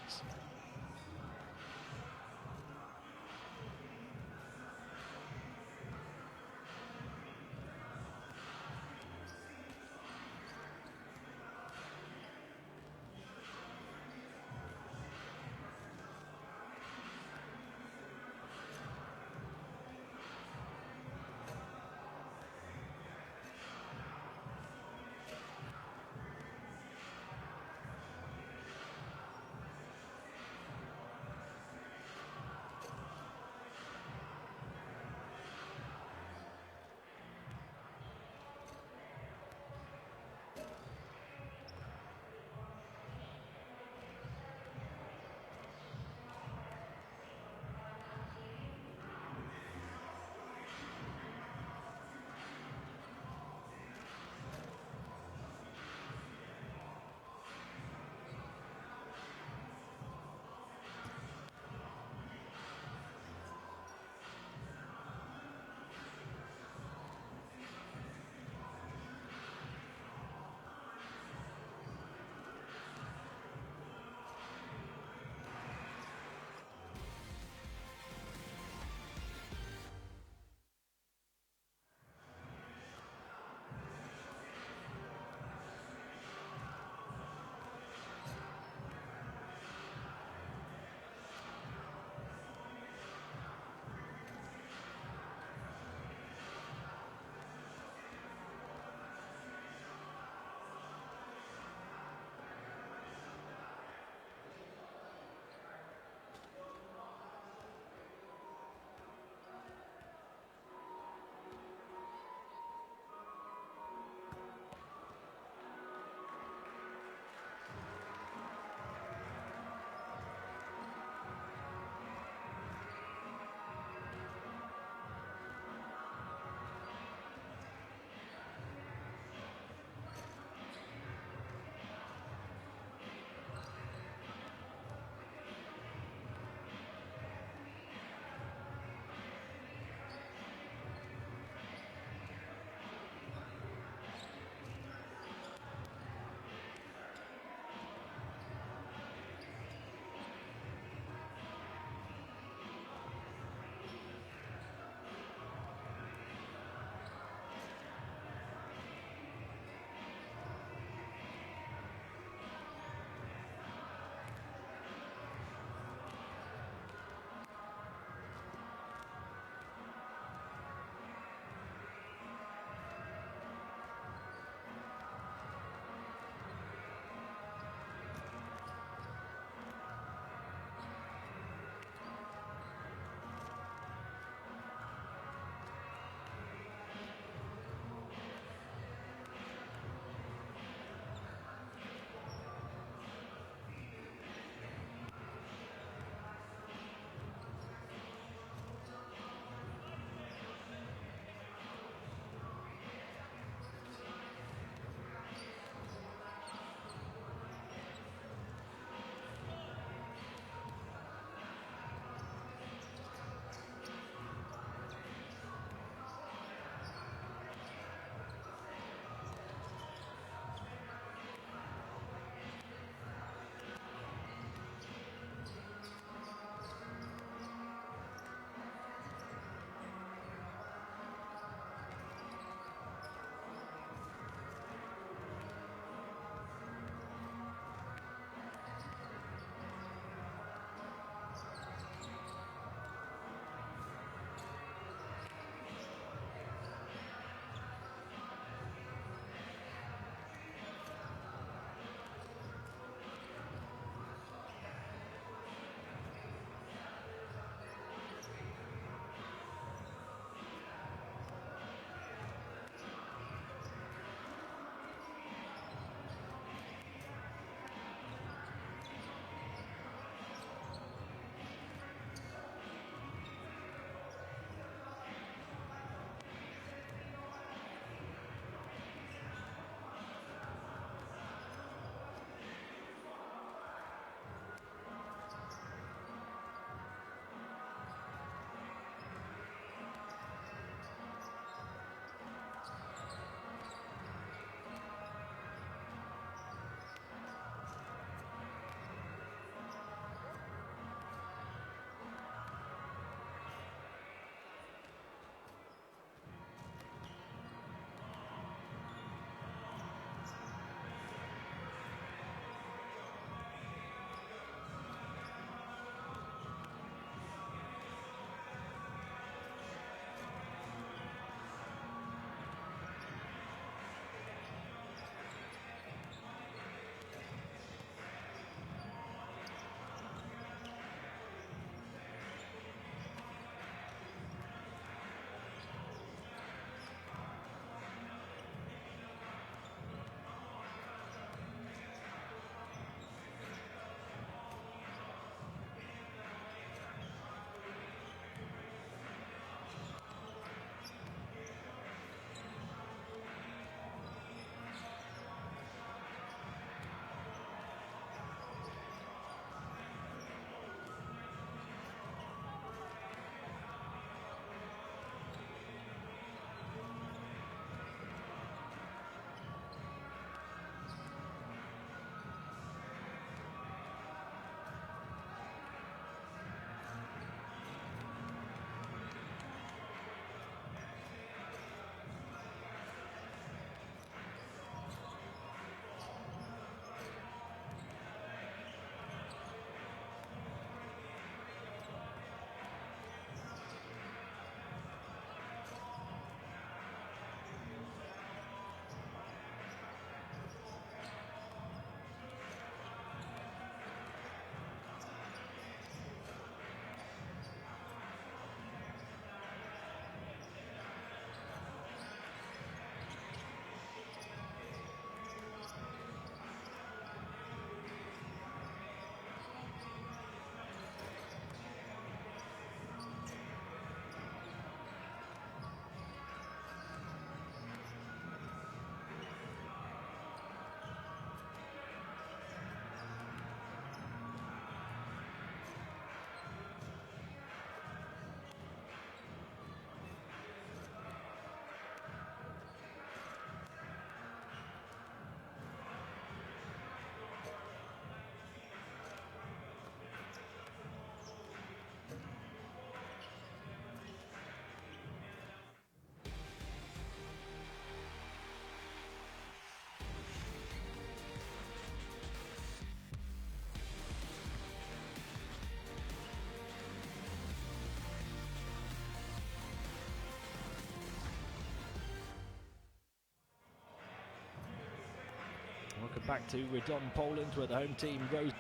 back to Radom, Poland, where the home team rose.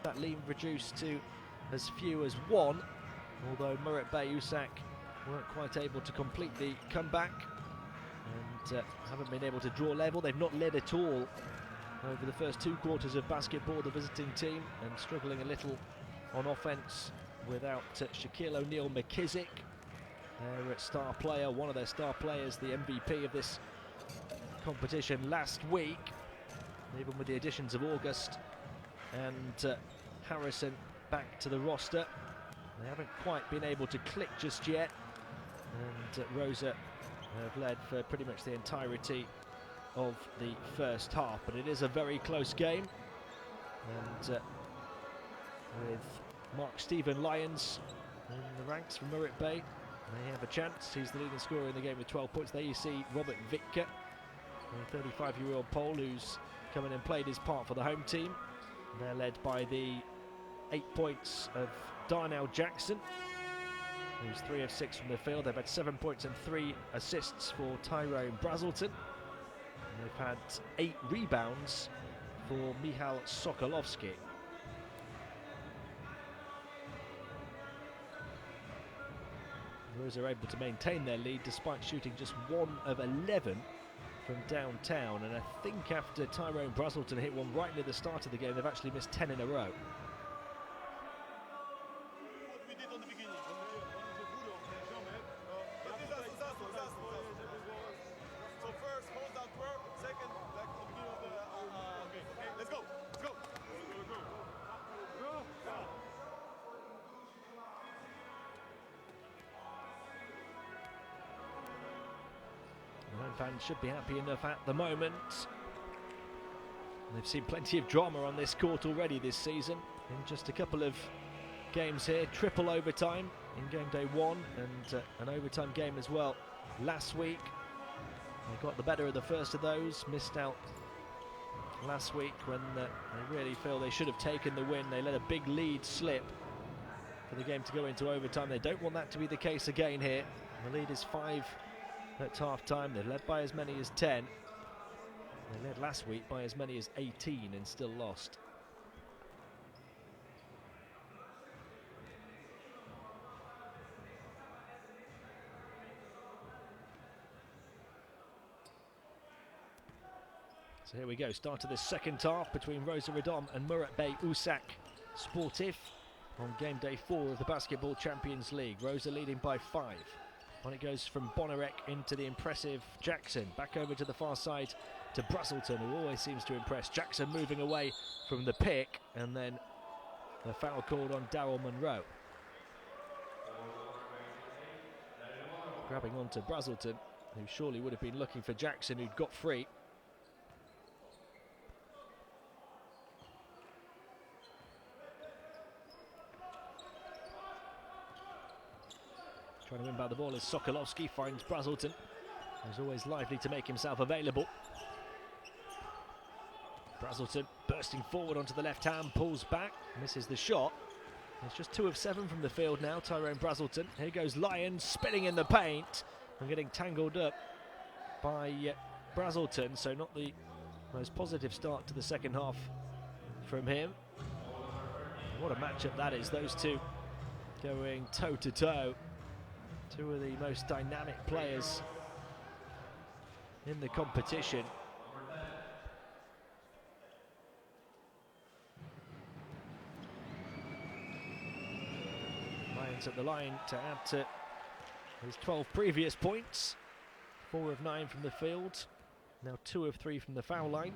That lead reduced to as few as one, although Muratbey Usak weren't quite able to complete the comeback and haven't been able to draw level. They've not led at all over the first 2 quarters of basketball, the visiting team, and struggling a little on offense without Shaquille O'Neal McKissick, their star player, one of their star players, the MVP of this competition last week. Even with the additions of August and Harrison back to the roster, they haven't quite been able to click just yet, and Rosa have led for pretty much the entirety of the first half, but it is a very close game, and with Mark Stephen Lyons in the ranks from Muratbey, they have a chance. He's the leading scorer in the game with 12 points. There you see Robert Vitka, a 35-year-old Pole who's come in and played his part for the home team. They're led by the 8 points of Darnell Jackson, who's 3 of 6 from the field. They've had 7 points and 3 assists for Tyrone Brazelton. And they've had 8 rebounds for Michal Sokolovski. Rosa are able to maintain their lead despite shooting just 1 of 11 from downtown, and I think after Tyrone Brazelton hit one right near the start of the game, they've actually missed 10 in a row. What we did on the beginning. So first, hold that work. Second, like the beginning of the. Okay, let's go. Let's go. The home fans should be happy enough at the moment. They've seen plenty of drama on this court already this season. In just a couple of games here, triple overtime in game day 1 and an overtime game as well last week. They got the better of the first of those, missed out last week when they really feel they should have taken the win. They let a big lead slip for the game to go into overtime. They don't want that to be the case again here. The lead is 5 at half-time. They've led by as many as 10. They led last week by as many as 18 and still lost. So here we go, start of the second half between Rosa Radom and Muratbey Usak Sportif on game day 4 of the Basketball Champions League. Rosa leading by 5. On it goes from Bonarek into the impressive Jackson. Back over to the far side to Brazelton, who always seems to impress. Jackson moving away from the pick, and then the foul called on Daryl Monroe. Grabbing onto Brazelton, who surely would have been looking for Jackson, who'd got free. Trying to win by the ball as Sokolovski finds Brazelton, who's always lively to make himself available. Brazelton bursting forward onto the left hand, pulls back, misses the shot. It's just 2 of 7 from the field now, Tyrone Brazelton. Here goes Lyons, spinning in the paint and getting tangled up by Brazelton, so not the most positive start to the second half from him. What a matchup that is, those two going toe-to-toe. 2 of the most dynamic players in the competition. Lyons at the line to add to his 12 previous points. 4 of 9 from the field, now 2 of 3 from the foul line.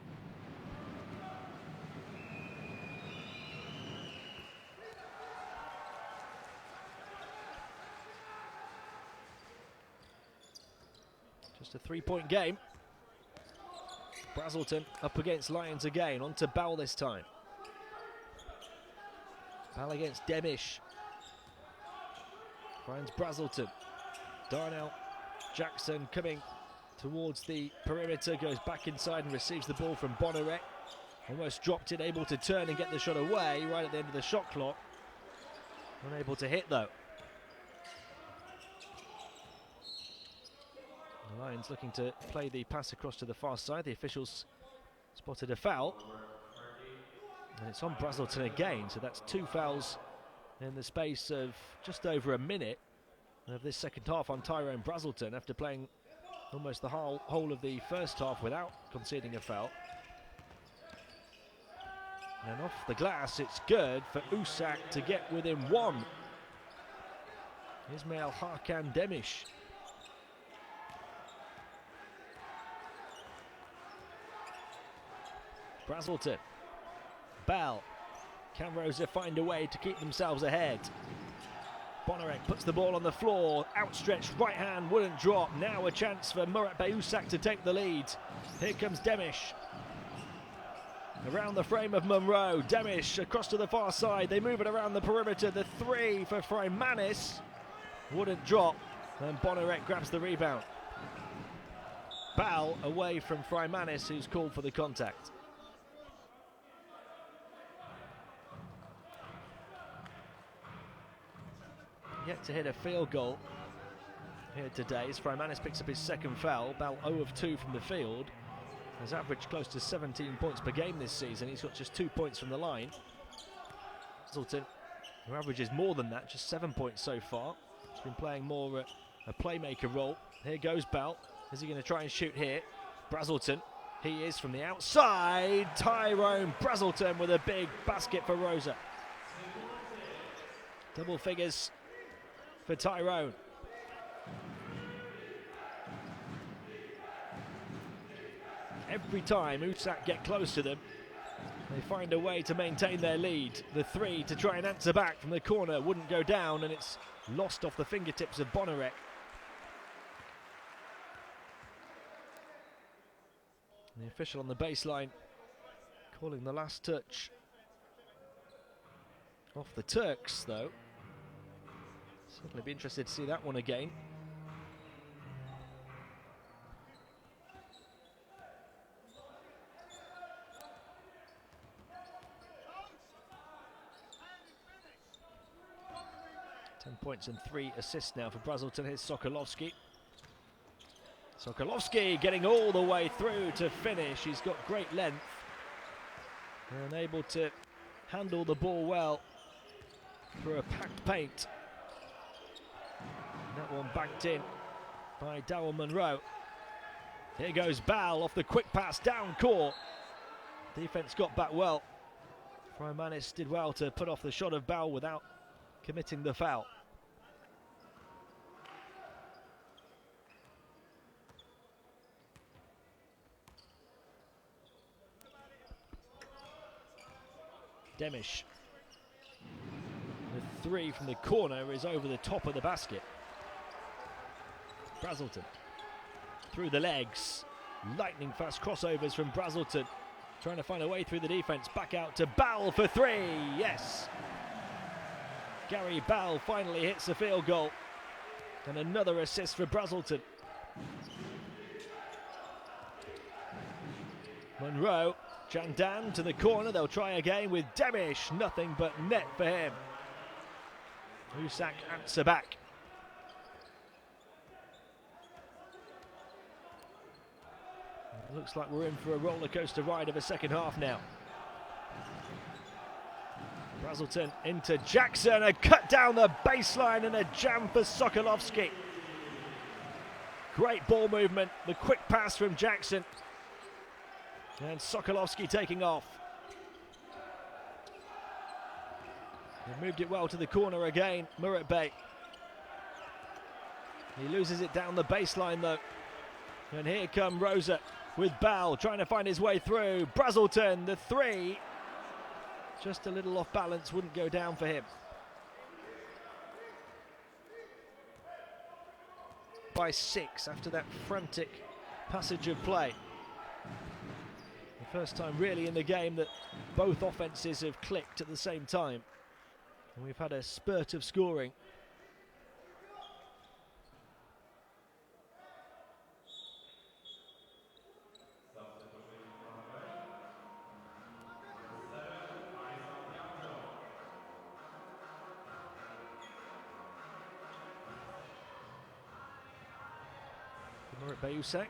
Just a 3-point game. Brazelton up against Lyons again, on to Bell this time. Bell against Demish. Finds Brazelton. Darnell Jackson coming towards the perimeter, goes back inside and receives the ball from Bonarek. Almost dropped it, able to turn and get the shot away right at the end of the shot clock. Unable to hit though. The Lions looking to play the pass across to the far side. The officials spotted a foul. And it's on Brazelton again, so that's 2 fouls in the space of just over a minute of this second half on Tyrone Brazelton after playing almost the whole of the first half without conceding a foul. And off the glass, it's good for Usak to get within 1. Ismail Hakan Demish. Brazelton. Bell. Can Rosa find a way to keep themselves ahead? Bonarek puts the ball on the floor. Outstretched right hand wouldn't drop. Now a chance for Muratbey Usak to take the lead. Here comes Demish. Around the frame of Monroe. Demish across to the far side. They move it around the perimeter. The 3 for Freimanis wouldn't drop. And Bonarek grabs the rebound. Ball away from Freimanis, who's called for the contact. Yet to hit a field goal here today as Freimanis picks up his second foul. Bell 0 of 2 from the field. Has averaged close to 17 points per game this season. He's got just 2 points from the line. Brazelton, who averages more than that, just 7 points so far. He's been playing more a playmaker role. Here goes Bell. Is he going to try and shoot here? Brazelton, he is from the outside. Tyrone Brazelton with a big basket for Rosa. Double figures for Tyrone. Every time Usak get close to them, they find a way to maintain their lead. The 3 to try and answer back from the corner wouldn't go down, and it's lost off the fingertips of Bonarek. The official on the baseline calling the last touch off the Turks, though. Certainly be interested to see that one again. Points and 3 assists now for Brazelton. Here's Sokolovski. Sokolovski getting all the way through to finish. He's got great length and able to handle the ball well through a packed paint. That one backed in by Darryl Monroe. Here goes Ball off the quick pass down court. Defense got back well. Freimanis did well to put off the shot of Ball without committing the foul. Demish. The 3 from the corner is over the top of the basket. Brazelton through the legs. Lightning fast crossovers from Brazelton. Trying to find a way through the defense. Back out to Ball for 3. Yes. Gary Ball finally hits a field goal. And another assist for Brazelton. Monroe. Jandan to the corner. They'll try again with Demish. Nothing but net for him. Usak answer back. It looks like we're in for a roller coaster ride of a second half now. Brazelton into Jackson. A cut down the baseline and a jam for Sokolovski. Great ball movement. The quick pass from Jackson. And Sokolovski taking off. They moved it well to the corner again. Muratbey. He loses it down the baseline though. And here come Rosa with Ball trying to find his way through. Brazelton, the 3. Just a little off balance, wouldn't go down for him. By 6 after that frantic passage of play. The first time really in the game that both offenses have clicked at the same time. And we've had a spurt of scoring. Muratbey Usak.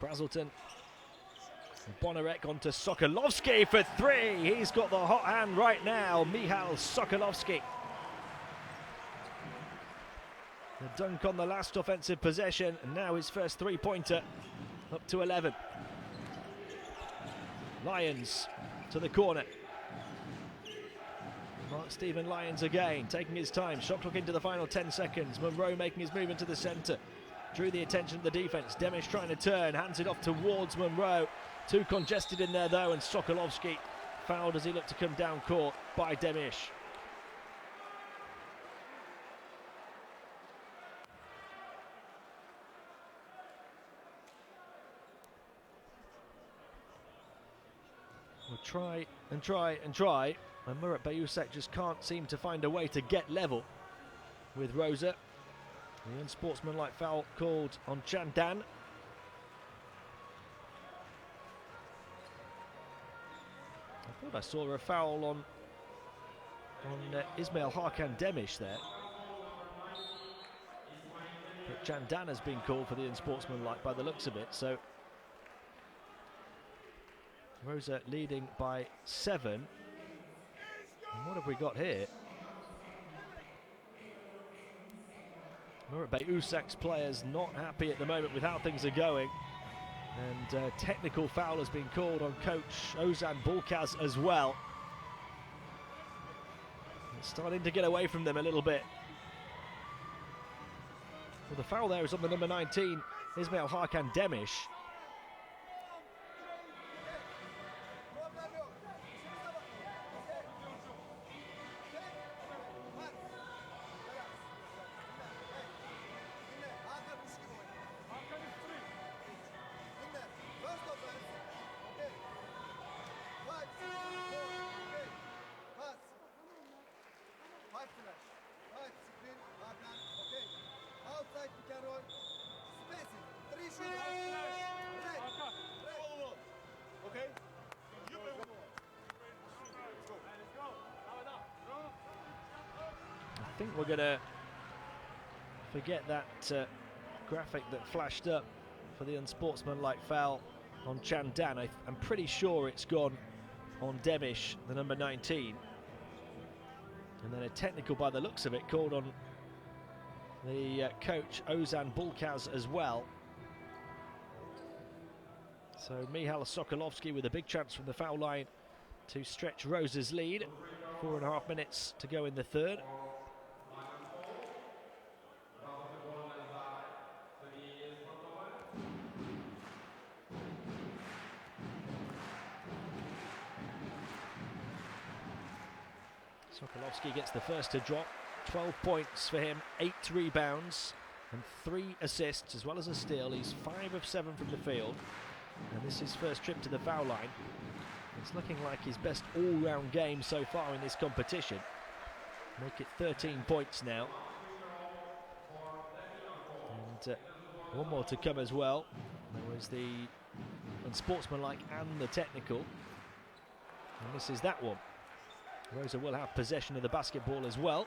Brazelton. Bonarek onto Sokolovsky for 3. He's got the hot hand right now, Michal Sokolovsky. The dunk on the last offensive possession, and now his first three-pointer, up to 11. Lyons to the corner. Mark Stephen Lyons again, taking his time. Shot clock into the final 10 seconds. Monroe making his move into the centre. Drew the attention of the defence. Demish trying to turn, hands it off towards Monroe. Too congested in there though, and Sokolovsky fouled as he looked to come down court by Demish. We'll try and try and try, and Muratbey Usak just can't seem to find a way to get level with Rosa. The unsportsmanlike foul called on Chandan. I thought I saw a foul on Ismail Hakan Demish there. But Chandan has been called for the unsportsmanlike by the looks of it, so Rosa leading by 7. And what have we got here? Muratbey Usak's players not happy at the moment with how things are going. And a technical foul has been called on coach Ozan Bulkaz as well. It's starting to get away from them a little bit. Well, the foul there is on the number 19, Ismail Hakan Demish. I think we're going to forget that graphic that flashed up for the unsportsmanlike foul on Chandan. I'm pretty sure it's gone on Demish, the number 19. And then a technical by the looks of it called on the coach Ozan Bulkaz as well. So Michal Sokolovsky with a big chance from the foul line to stretch Rosa's lead. 4.5 minutes to go in the third. Sokolovsky gets the first to drop. 12 points for him, 8 rebounds and 3 assists as well as a steal. He's 5 of 7 from the field, and this is his first trip to the foul line. It's looking like his best all-round game so far in this competition. Make it 13 points now. And one more to come as well. There was the unsportsmanlike and the technical. And this is that one. Rosa will have possession of the basketball as well.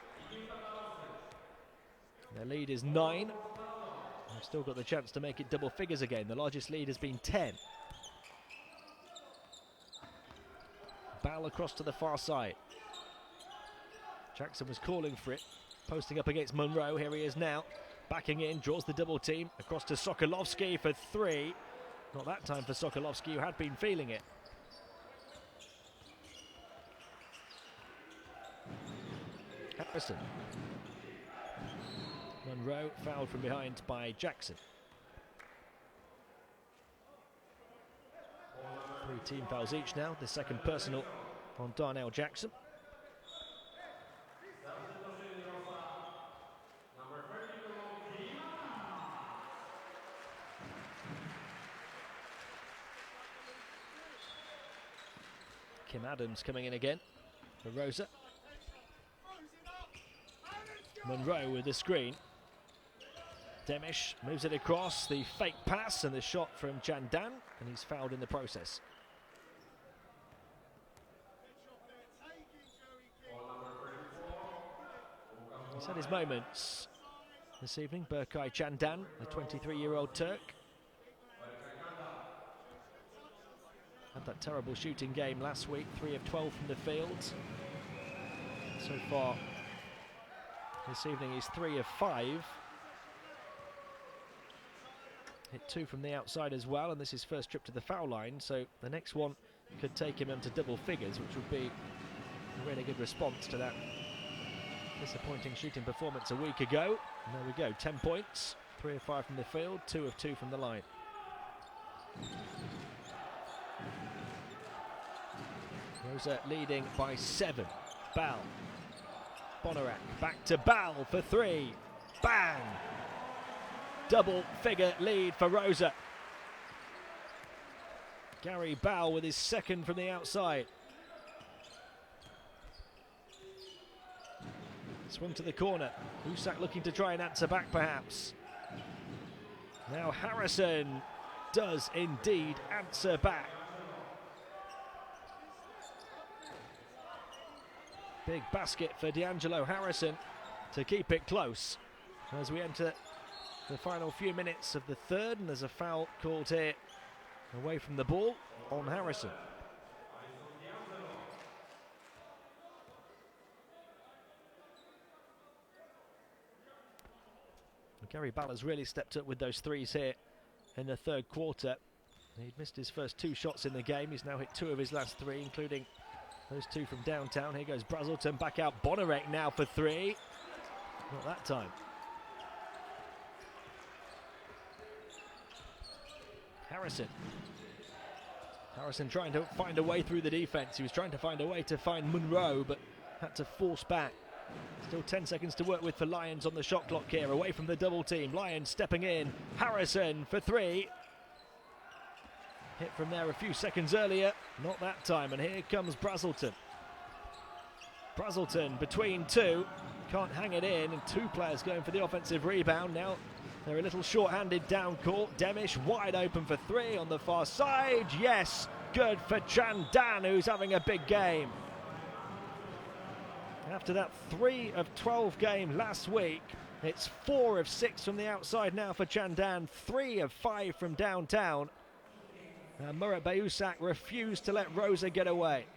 Their lead is 9. They've still got the chance to make it double figures again. The largest lead has been 10. Ball across to the far side. Jackson was calling for it, posting up against Monroe. Here he is now, backing in, draws the double team. Across to Sokolovsky for 3. Not that time for Sokolovsky, who had been feeling it. Harrison. Monroe fouled from behind by Jackson. 3 team fouls each now. The second personal on Darnell Jackson. Kim Adams coming in again for Rosa. Monroe with the screen. Demish moves it across, the fake pass and the shot from Chandan, and he's fouled in the process. He's had his moments this evening, Berkay Chandan, the 23-year-old Turk. Had that terrible shooting game last week, 3 of 12 from the field. So far this evening he's 3 of 5. Hit 2 from the outside as well, and this is his first trip to the foul line, so the next one could take him into double figures, which would be a really good response to that disappointing shooting performance a week ago. And there we go, 10 points, 3 of 5 from the field, 2 of 2 from the line. Rosa leading by 7. Bal. Bonarak back to Bal for 3. Bang! Double figure lead for Rosa. Gary Bal with his second from the outside. Swung to the corner. Usak looking to try and answer back perhaps. Now Harrison does indeed answer back. Big basket for D'Angelo Harrison to keep it close as we enter the final few minutes of the third, and there's a foul called here away from the ball on Harrison. Gary Bal has really stepped up with those threes here in the third quarter. He'd missed his first 2 shots in the game. He's now hit 2 of his last 3, including those 2 from downtown. Here goes Brazelton back out. Bonarek now for 3. Not that time. Harrison trying to find a way through the defense. He was trying to find a way to find Monroe, but had to force back. Still 10 seconds to work with for Lions on the shot clock here, away from the double team. Lions stepping in. Harrison for 3. Hit from there a few seconds earlier. Not that time, and here comes Brazelton. Brazelton between 2. Can't hang it in, and 2 players going for the offensive rebound. Now they're a little short-handed down court. Demish wide open for 3 on the far side. Yes, good for Chandan, who's having a big game. After that 3 of 12 game last week, it's 4 of 6 from the outside now for Chandan, 3 of 5 from downtown. Muratbey Usak refused to let Rosa get away.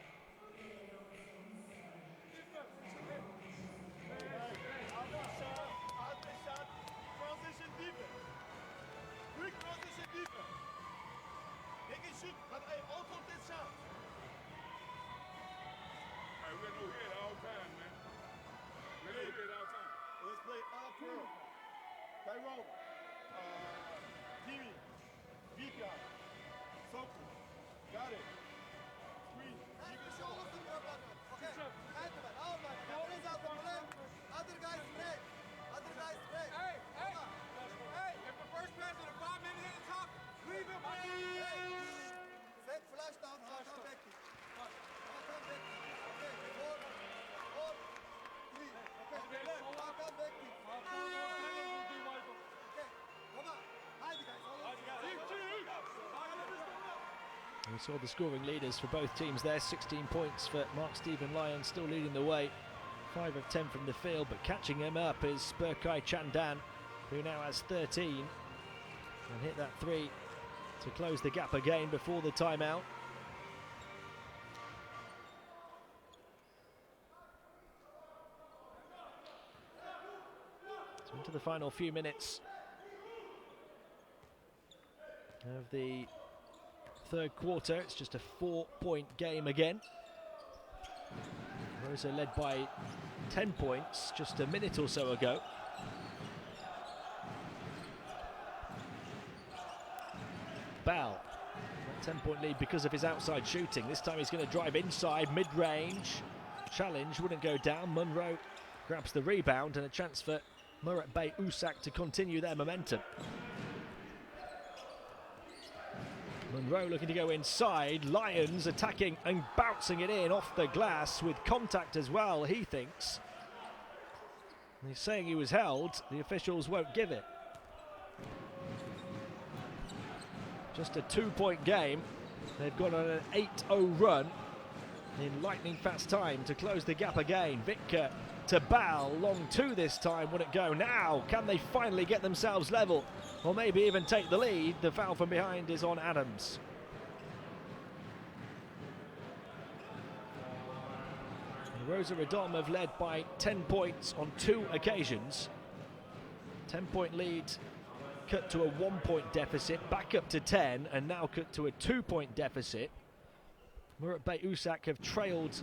We saw the scoring leaders for both teams there. 16 points for Mark Stephen Lyons, still leading the way. 5 of 10 from the field, but catching him up is Berkay Chandan, who now has 13. And hit that 3 to close the gap again before the timeout. So into the final few minutes of the third quarter. It's just a 4-point game again. Rosa led by 10 points just a minute or so ago. Bal, a 10-point lead because of his outside shooting. This time he's going to drive inside, mid-range. Challenge wouldn't go down. Monroe grabs the rebound, and a chance for Muratbey Usak to continue their momentum. Monroe looking to go inside. Lyons attacking and bouncing it in off the glass with contact as well, he thinks. He's saying he was held. The officials won't give it. Just a 2-point game. They've gone on an 8-0 run in lightning fast time to close the gap again. Vitka to Bal, long two this time. Would it go now? Can they finally get themselves level? Or maybe even take the lead? The foul from behind is on Adams. Rosa Radom have led by 10 points on 2 occasions. 10-point lead cut to a 1-point deficit, back up to 10, and now cut to a 2-point deficit. Muratbey Usak have trailed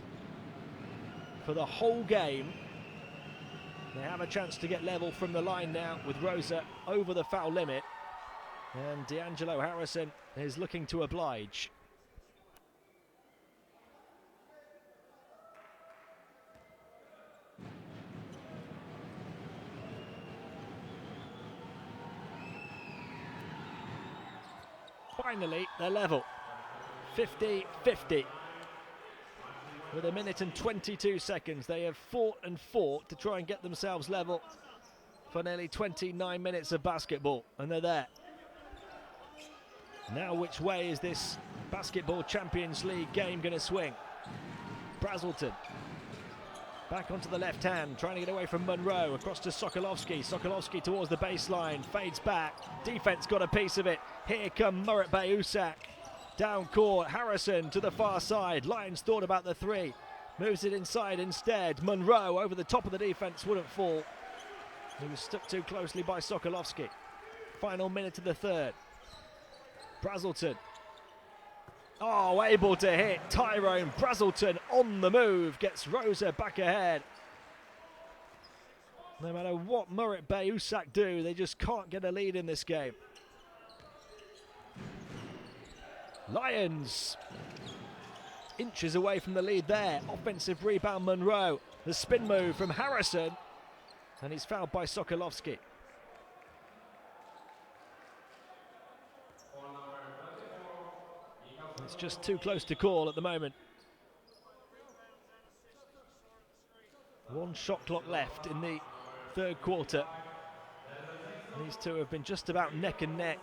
for the whole game. They have a chance to get level from the line now with Rosa over the foul limit. And D'Angelo Harrison is looking to oblige. Finally, they're level. 50-50. With 1 minute and 22 seconds, they have fought and fought to try and get themselves level for nearly 29 minutes of basketball, and they're there. Now, which way is this Basketball Champions League game going to swing? Brazelton back onto the left hand, trying to get away from Monroe, across to Sokolovsky. Sokolovsky towards the baseline, fades back. Defense got a piece of it. Here come Muratbey Usak. Down court, Harrison to the far side. Lyons thought about the three. Moves it inside instead. Monroe over the top of the defense, wouldn't fall. He was stuck too closely by Sokolovsky. Final minute of the third. Brazelton. Oh, able to hit. Tyrone Brazelton on the move. Gets Rosa back ahead. No matter what Muratbey Usak do, they just can't get a lead in this game. Lyons inches away from the lead there. Offensive rebound Monroe. The spin move from Harrison. And he's fouled by Sokolovsky. It's just too close to call at the moment. 1 shot clock left in the third quarter. These two have been just about neck and neck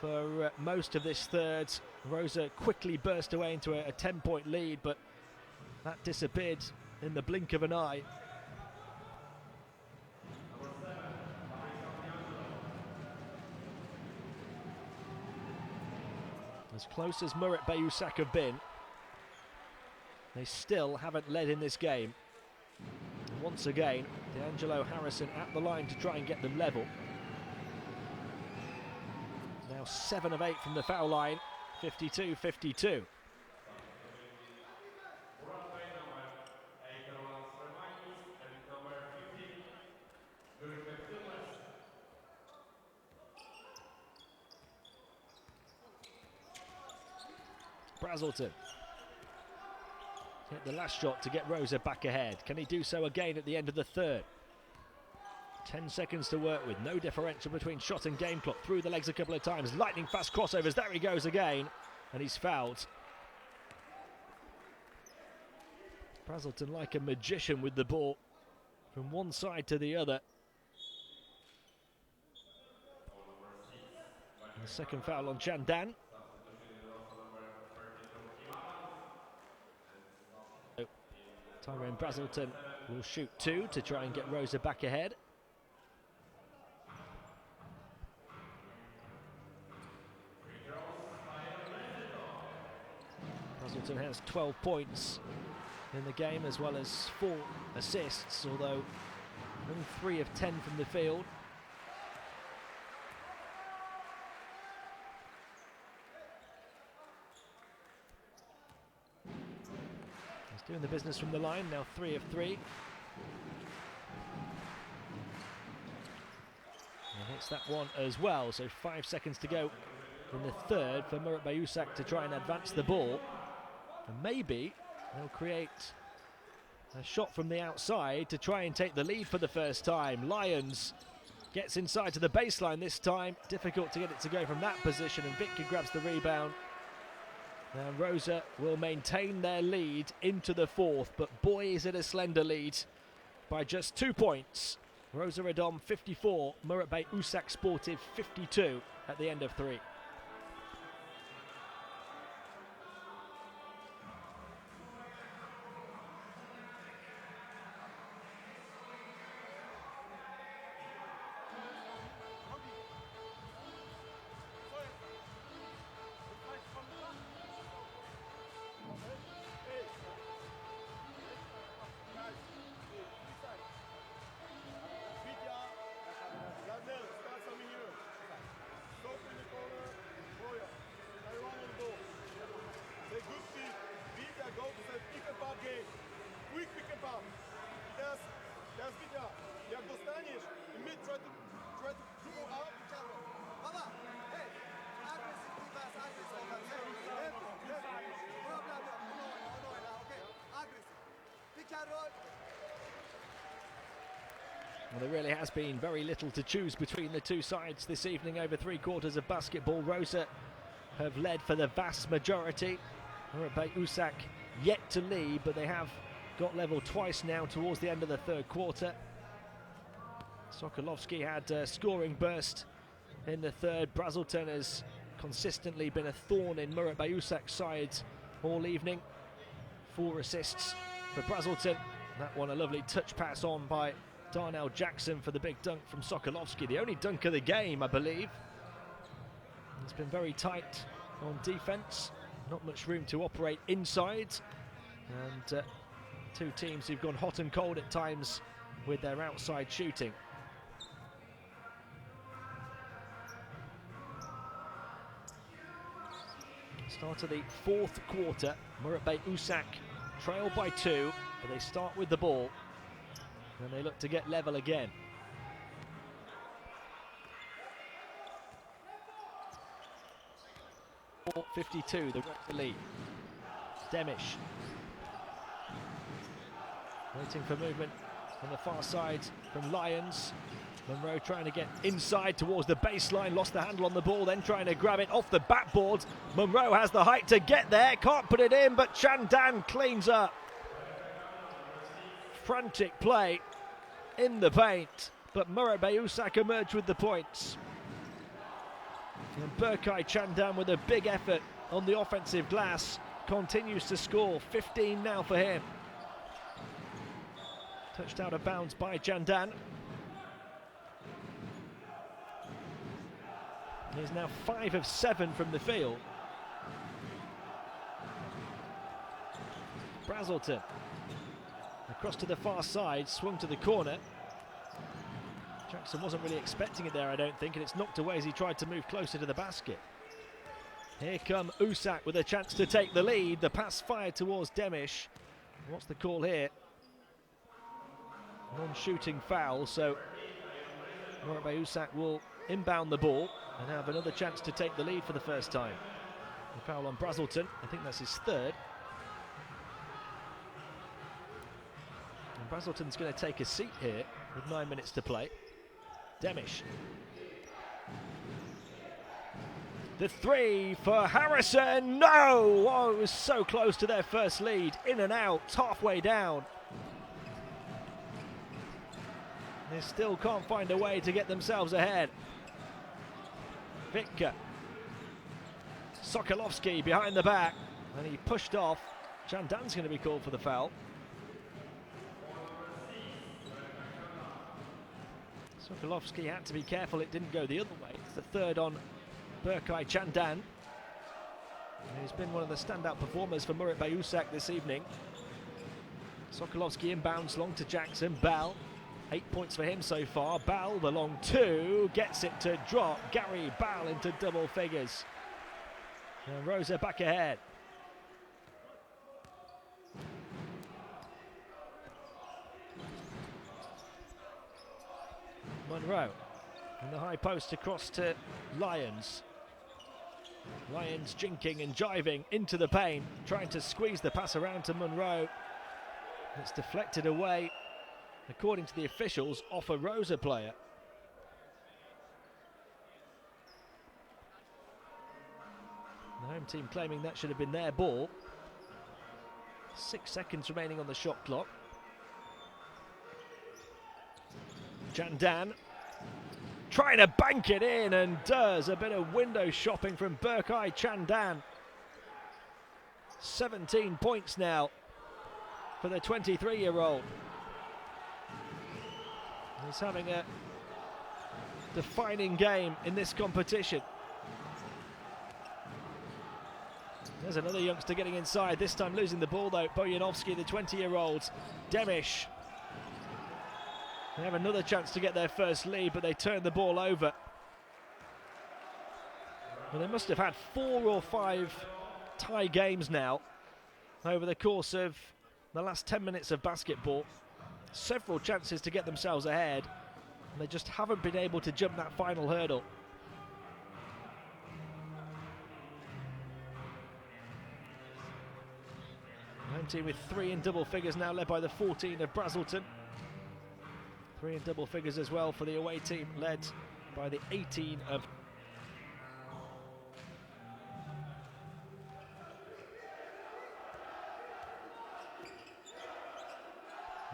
for most of this third. Rosa quickly burst away into a 10-point lead, but that disappeared in the blink of an eye. As close as Muratbey Usak have been, they still haven't led in this game. And once again, D'Angelo Harrison at the line to try and get them level. Now 7 of 8 from the foul line, 52-52. Brazelton. Hit the last shot to get Rosa back ahead. Can he do so again at the end of the third? 10 seconds to work with. No differential between shot and game clock. Through the legs a couple of times. Lightning fast crossovers. There he goes again. And he's fouled. Brazelton like a magician with the ball from one side to the other. And the second foul on Chandan. Tyrone Brazelton will shoot 2 to try and get Rosa back ahead. Brazelton has 12 points in the game as well as 4 assists, although only 3 of 10 from the field. Doing the business from the line, now 3 of 3. And hits that one as well, so 5 seconds to go in the third for Muratbey Usak to try and advance the ball. And maybe they'll create a shot from the outside to try and take the lead for the first time. Lyons Gets inside to the baseline this time. Difficult to get it to go from that position, and Victor grabs the rebound. Now Rosa will maintain their lead into the fourth, but boy is it a slender lead by just 2 points. Rosa Radom 54, Muratbey Usak Sportif 52 at the end of 3. Quick pick and pop. Teraz Widia. Jak dostaniesz i my try to dribble out. Baba, hey, aggressive defense, aggressive. Problem yok. Onu oyna, okay? Aggressive. Pick and roll. Well, there really has been very little to choose between the two sides this evening over 3/4 of basketball. Rosa have led for the vast majority. Muratbey Usak yet to lead, but they have got level twice now towards the end of the third quarter. Sokolovsky had a scoring burst in the third. Brazelton has consistently been a thorn in Muratbey Usak's side all evening. 4 assists for Brazelton. That one a lovely touch pass on by Darnell Jackson for the big dunk from Sokolovsky. The only dunk of the game, I believe. It's been very tight on defence. Not much room to operate inside. And two teams who've gone hot and cold at times with their outside shooting. Start of the fourth quarter. Muratbey Usak trail by 2, but they start with the ball. And they look to get level again. .52, the lead. Demish. Waiting for movement on the far side from Lions. Monroe trying to get inside towards the baseline, lost the handle on the ball, then trying to grab it off the backboard. Monroe has the height to get there, can't put it in, but Chandan cleans up. Frantic play in the paint, but Muratbey Usak emerged with the points. And Berkay Chandan with a big effort on the offensive glass continues to score. 15 now for him. Touched out of bounds by Chandan. He's now 5 of 7 from the field. Brazelton across to the far side, swung to the corner. Jackson wasn't really expecting it there, I don't think, and it's knocked away as he tried to move closer to the basket. Here come Usak with a chance to take the lead. The pass fired towards Demish. What's the call here? Non-shooting foul, so Muratbey Usak will inbound the ball and have another chance to take the lead for the first time. The foul on Brazelton, I think that's his third. And Brazelton's going to take a seat here with 9 minutes to play. Demish. The 3 for Harrison. No! Oh, it was so close to their first lead. In and out, halfway down. They still can't find a way to get themselves ahead. Vitka. Sokolovsky behind the back. And he pushed off. Chandan's going to be called for the foul. Sokolovsky had to be careful it didn't go the other way. It's the third on Berkay Chandan. He's been one of the standout performers for Muratbey Usak this evening. Sokolovsky inbounds long to Jackson. Bell, 8 points for him so far. Bell, the long 2, gets it to drop. Gary Bell into double figures. And Rosa back ahead. Monroe in the high post across to Lyons. Lyons jinking and jiving into the paint, trying to squeeze the pass around to Monroe. It's deflected away, according to the officials, off a Rosa player. The home team claiming that should have been their ball. 6 seconds remaining on the shot clock. Jandan trying to bank it in, and does. A bit of window shopping from Berkay Chandan. 17 points now for the 23-year-old. He's having a defining game in this competition. There's another youngster getting inside, this time losing the ball though. Bojanovski, the 20-year-old. Demish. They have another chance to get their first lead, but they turn the ball over. Well, they must have had 4 or 5 tie games now over the course of the last 10 minutes of basketball. Several chances to get themselves ahead, and they just haven't been able to jump that final hurdle. Home team with 3 in double figures now, led by the 14 of Brazelton. 3 in double figures as well for the away team, led by the 18 of...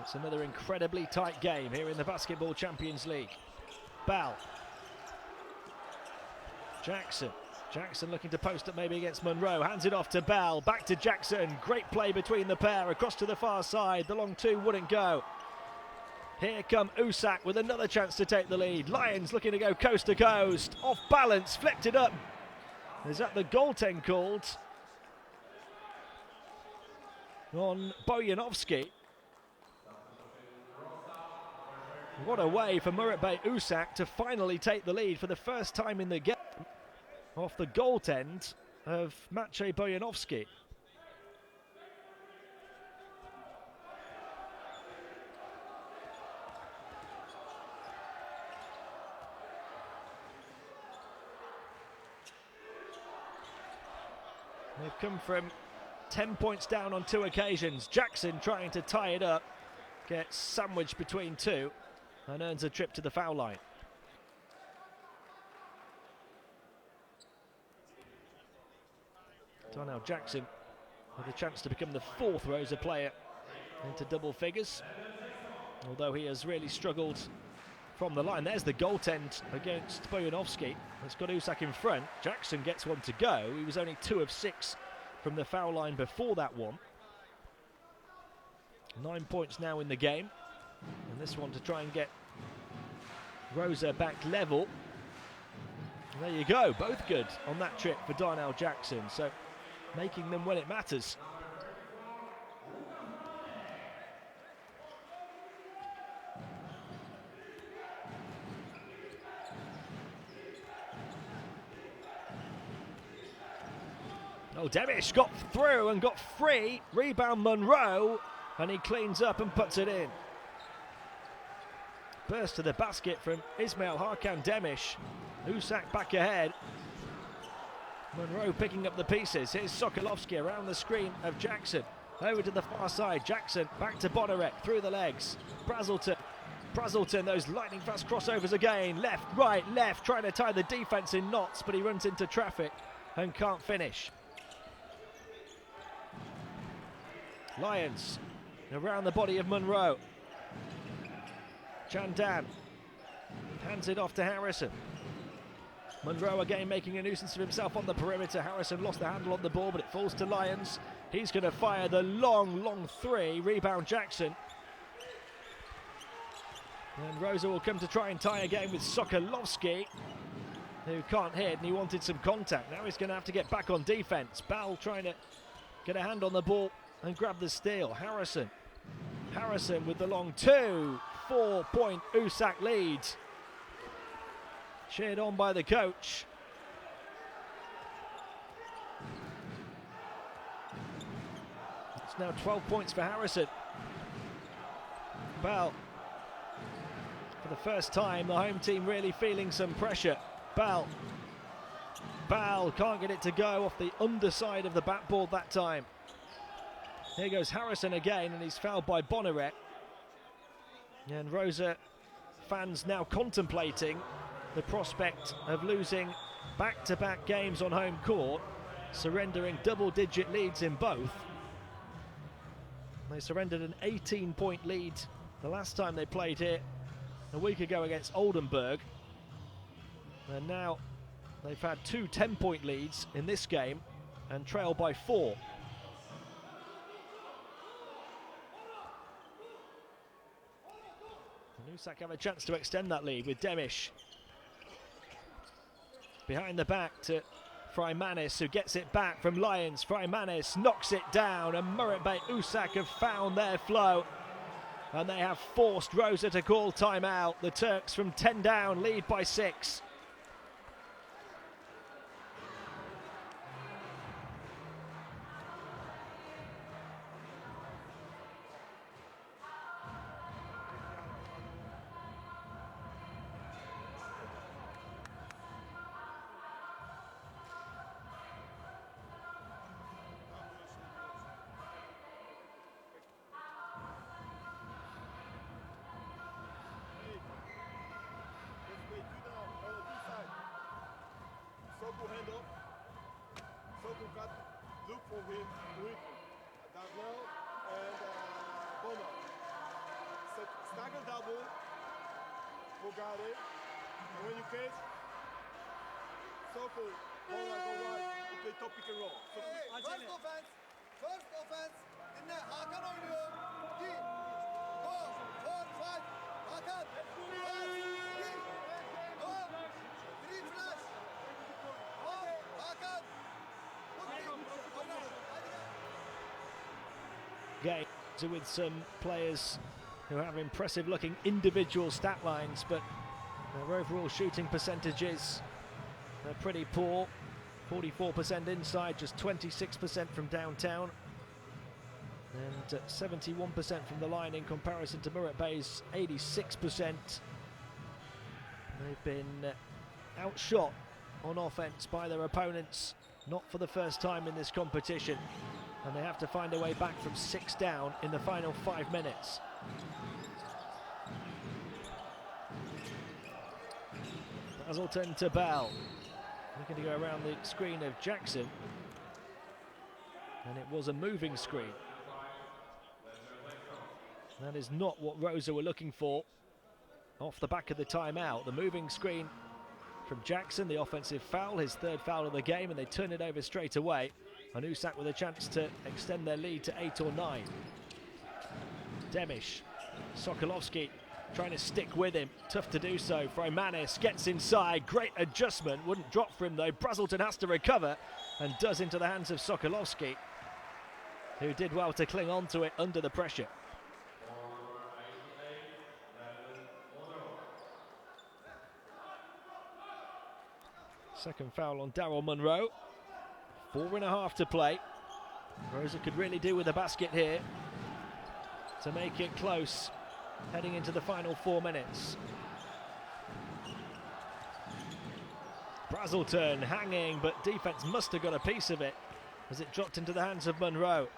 It's another incredibly tight game here in the Basketball Champions League. Ball. Jackson. Jackson looking to post up maybe against Monroe. Hands it off to Bell. Back to Jackson. Great play between the pair. Across to the far side. The long two wouldn't go. Here come Usak with another chance to take the lead. Lions looking to go coast to coast. Off balance. Flicked it up. Is that the goaltend called on Bojanovski? What a way for Muratbey Usak to finally take the lead for the first time in the game off the goaltend of Maciej Bojanovski. They've come from 10 points down on 2 occasions. Jackson trying to tie it up, gets sandwiched between 2 and earns a trip to the foul line. Darnell Jackson with a chance to become the 4th Rosa player into double figures, although he has really struggled from the line. There's the goaltend against Bojanovski. It's got Usak in front. Jackson gets one to go. He was only 2 of 6 from the foul line before that one. 9 points now in the game, and this one to try and get Rosa back level. And there you go, both good on that trip for Darnell Jackson, so making them when it matters. Oh, Demish got through and got free. Rebound Monroe, and he cleans up and puts it in. Burst to the basket from Ismail Hakan Demish. Usak back ahead. Monroe picking up the pieces. Here's Sokolovsky around the screen of Jackson. Over to the far side. Jackson back to Bonarek through the legs. Brazelton, those lightning fast crossovers again. Left, right, left, trying to tie the defense in knots, but he runs into traffic and can't finish. Lions around the body of Monroe. Chandan hands it off to Harrison. Monroe again making a nuisance of himself on the perimeter. Harrison lost the handle on the ball, but it falls to Lions. He's going to fire the long 3. Rebound Jackson. And Rosa will come to try and tie again with Sokolovsky, who can't hit, and he wanted some contact. Now he's going to have to get back on defense. Ball trying to get a hand on the ball and grab the steal. Harrison with the long 2. 4-point Usak lead. Cheered on by the coach. It's now 12 points for Harrison. Ball. For the first time, the home team really feeling some pressure. Ball can't get it to go off the underside of the backboard that time. Here goes Harrison again, and he's fouled by Bonarek. And Rosa fans now contemplating the prospect of losing back-to-back games on home court surrendering double-digit leads in both. They surrendered an 18-point lead the last time they played here a week ago against Oldenburg. And now they've had two 10-point leads in this game and trail by 4. And Usak have a chance to extend that lead with Demish. Behind the back to Freimanis, who gets it back from Lions. Freimanis knocks it down, and Muratbey Usak have found their flow. And they have forced Rosa to call timeout. The Turks from 10 down lead by 6. Soko hand up. Soko got look for him quickly. Davon and Bono. Stagger double. Forgot it. And when you catch, Soko, Bono go right. You play top pick and roll. So, First offense. Dinle Hakan oynuyor. 2, 4, 5. Hakan. 1, 2, go. 3 flash. Hakan. Game with some players who have impressive looking individual stat lines, but their overall shooting percentages are pretty poor. 44% inside, just 26% from downtown, and 71% from the line in comparison to Muratbey's 86%. They've been outshot on offense by their opponents, not for the first time in this competition, and they have to find a way back from 6 down in the final 5 minutes. Brazelton to Bell, looking to go around the screen of Jackson, and it was a moving screen. That is not what Rosa were looking for off the back of the timeout. The moving screen from Jackson, the offensive foul, his 3rd foul of the game, and they turn it over straight away. And Usak with a chance to extend their lead to 8 or 9. Demish, Sokolovsky trying to stick with him, tough to do so. Freimanis gets inside, great adjustment, wouldn't drop for him though. Brazelton has to recover and does into the hands of Sokolovsky, who did well to cling on to it under the pressure. Second foul on Daryl Munro. 4.5 to play. Rosa could really do with a basket here to make it close, heading into the final 4 minutes. Brazelton hanging, but defense must have got a piece of it as it dropped into the hands of Munro.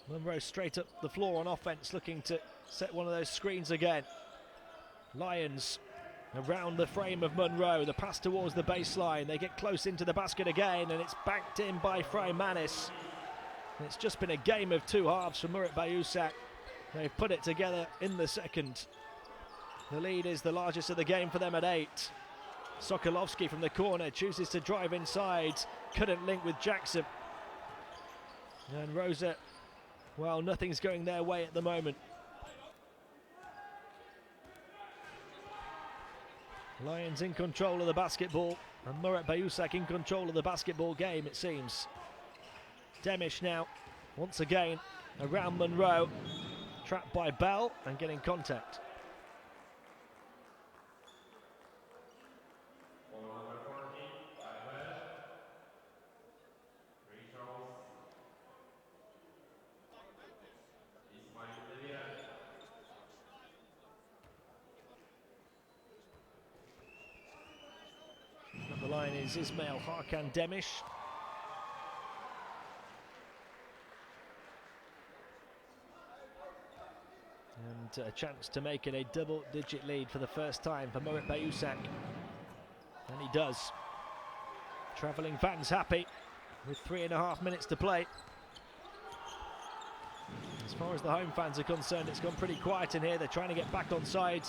Munro straight up the floor on offense, looking to set one of those screens again. Lions around the frame of Munro, the pass towards the baseline. They get close into the basket again, and it's backed in by Freimanis. It's just been a game of 2 halves for Muratbey Usak. They've put it together in the second. The lead is the largest of the game for them at 8. Sokolovsky from the corner chooses to drive inside. Couldn't link with Jackson. And Rosa, well, nothing's going their way at the moment. Lions in control of the basketball, and Muratbey Usak in control of the basketball game, it seems. Demish now, once again, around Munro, trapped by Bell and getting contact. The line is Ismail Hakan Demish. And a chance to make it a double-digit lead for the first time for Muratbey Usak. And he does. Travelling fans happy with 3.5 minutes to play. As far as the home fans are concerned, it's gone pretty quiet in here. They're trying to get back on side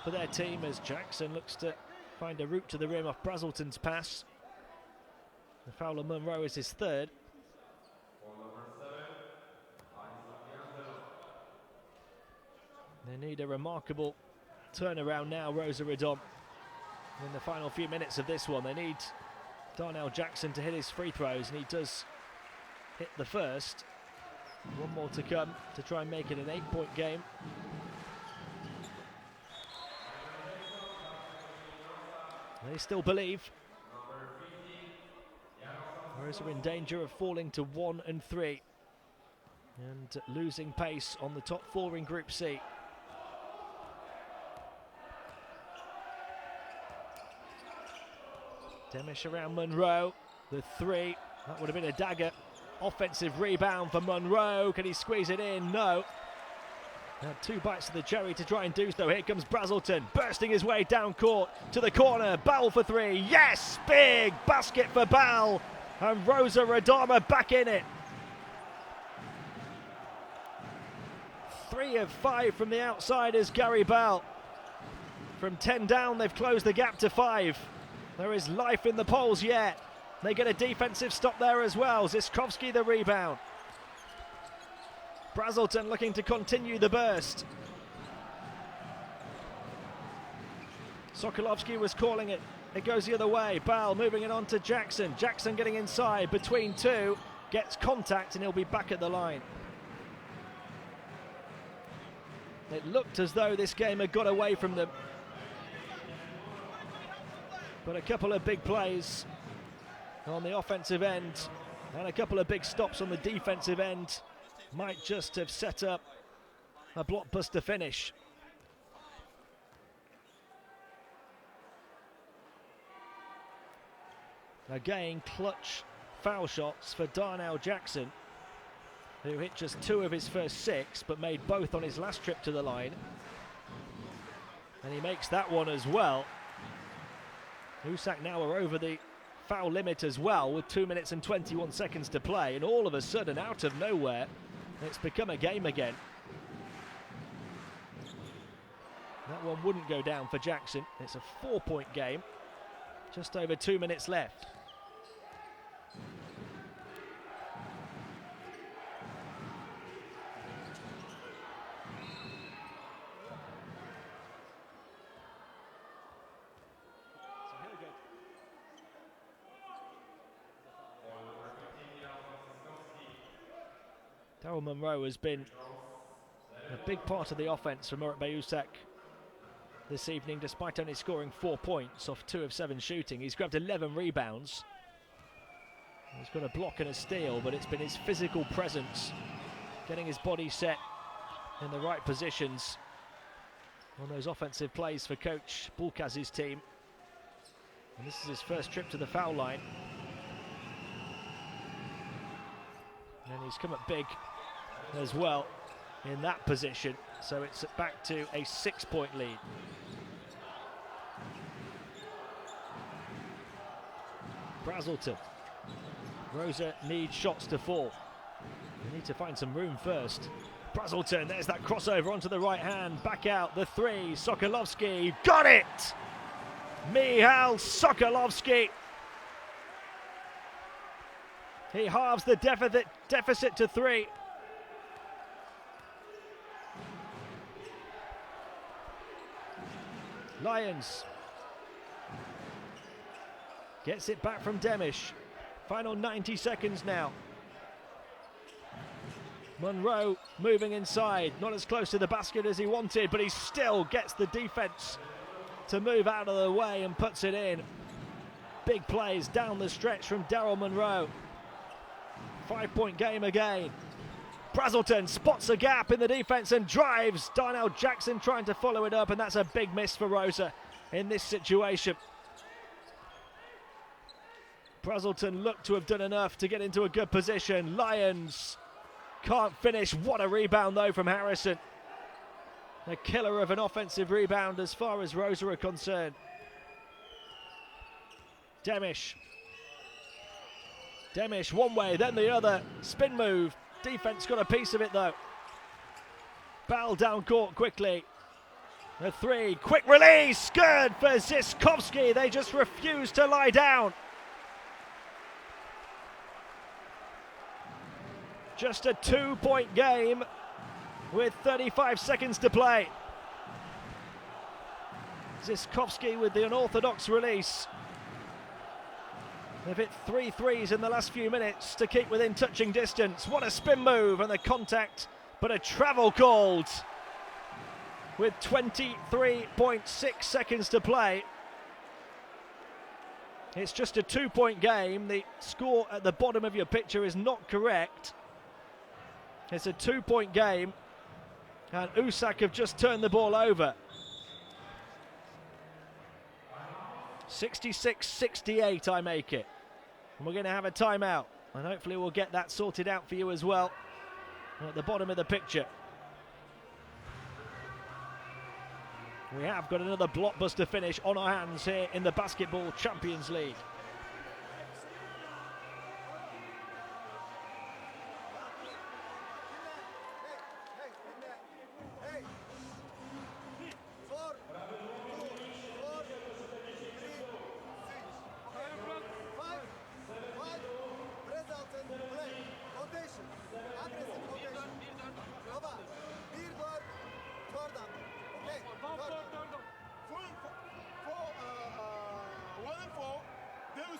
for their team as Jackson looks to find a route to the rim off Brazelton's pass. The foul on Munro is his third. They need a remarkable turnaround now, Rosa Radom. In the final few minutes of this one, they need Darnell Jackson to hit his free throws, and he does hit the first. One more to come to try and make it an 8-point game. They still believe. Whereas are in danger of falling to 1 and 3 and losing pace on the top 4 in Group C. Demish around Munro, the 3, that would have been a dagger. Offensive rebound for Munro, can he squeeze it in? No. Had 2 bites of the cherry to try and do so. Here comes Brazelton, bursting his way down court to the corner. Ball for 3, yes! Big basket for Ball, and Rosa Radom back in it. 3 of 5 from the outside is Gary Ball. From 10 down, they've closed the gap to 5. There is life in the polls yet. They get a defensive stop there as well. Ziskovsky the rebound. Brazelton looking to continue the burst. Sokolovsky was calling it. It goes the other way. Ball moving it on to Jackson. Jackson getting inside between 2. Gets contact and he'll be back at the line. It looked as though this game had got away from them. But a couple of big plays on the offensive end and a couple of big stops on the defensive end might just have set up a blockbuster finish. Again, clutch foul shots for Darnell Jackson, who hit just 2 of his first 6 but made both on his last trip to the line. And he makes that one as well. Usak now are over the foul limit as well with 2 minutes and 21 seconds to play, and all of a sudden, out of nowhere, it's become a game again. That one wouldn't go down for Jackson. It's a 4-point game. Just over 2 minutes left. Daryl Munro has been a big part of the offence for Muratbey Usak this evening, despite only scoring 4 points off 2 of 7 shooting. He's grabbed 11 rebounds. He's got a block and a steal, but it's been his physical presence, getting his body set in the right positions on those offensive plays for coach Bulkaz's team. And this is his first trip to the foul line. And he's come up big as well in that position, so it's back to a 6-point lead. Brazelton. Rosa needs shots to fall. They need to find some room first. Brazelton, there's that crossover onto the right hand, back out, the 3, Sokolovsky, got it! Michal Sokolovsky. He halves the deficit to 3. Lions gets it back from Demish. Final 90 seconds now. Munro moving inside, not as close to the basket as he wanted, but he still gets the defense to move out of the way and puts it in. Big plays down the stretch from Daryl Munro. 5-point game again. Brazelton spots a gap in the defense and drives. Darnell Jackson trying to follow it up, and that's a big miss for Rosa in this situation. Brazelton looked to have done enough to get into a good position. Lions can't finish. What a rebound though from Harrison. A killer of an offensive rebound as far as Rosa are concerned. Demish Demish one way, then the other. Spin move. Defense got a piece of it though. Ball down court quickly. A three. Quick release. Good for Zyskovsky. They just refuse to lie down. Just a 2-point game with 35 seconds to play. Zyskovsky with the unorthodox release. They've hit 3 threes in the last few minutes to keep within touching distance. What a spin move and the contact, but a travel called with 23.6 seconds to play. It's just a 2-point game. The score at the bottom of your picture is not correct. It's a 2-point game and Usak have just turned the ball over. 66-68 I make it. And we're going to have a timeout, and hopefully we'll get that sorted out for you as well at the bottom of the picture. We have got another blockbuster finish on our hands here in the Basketball Champions League.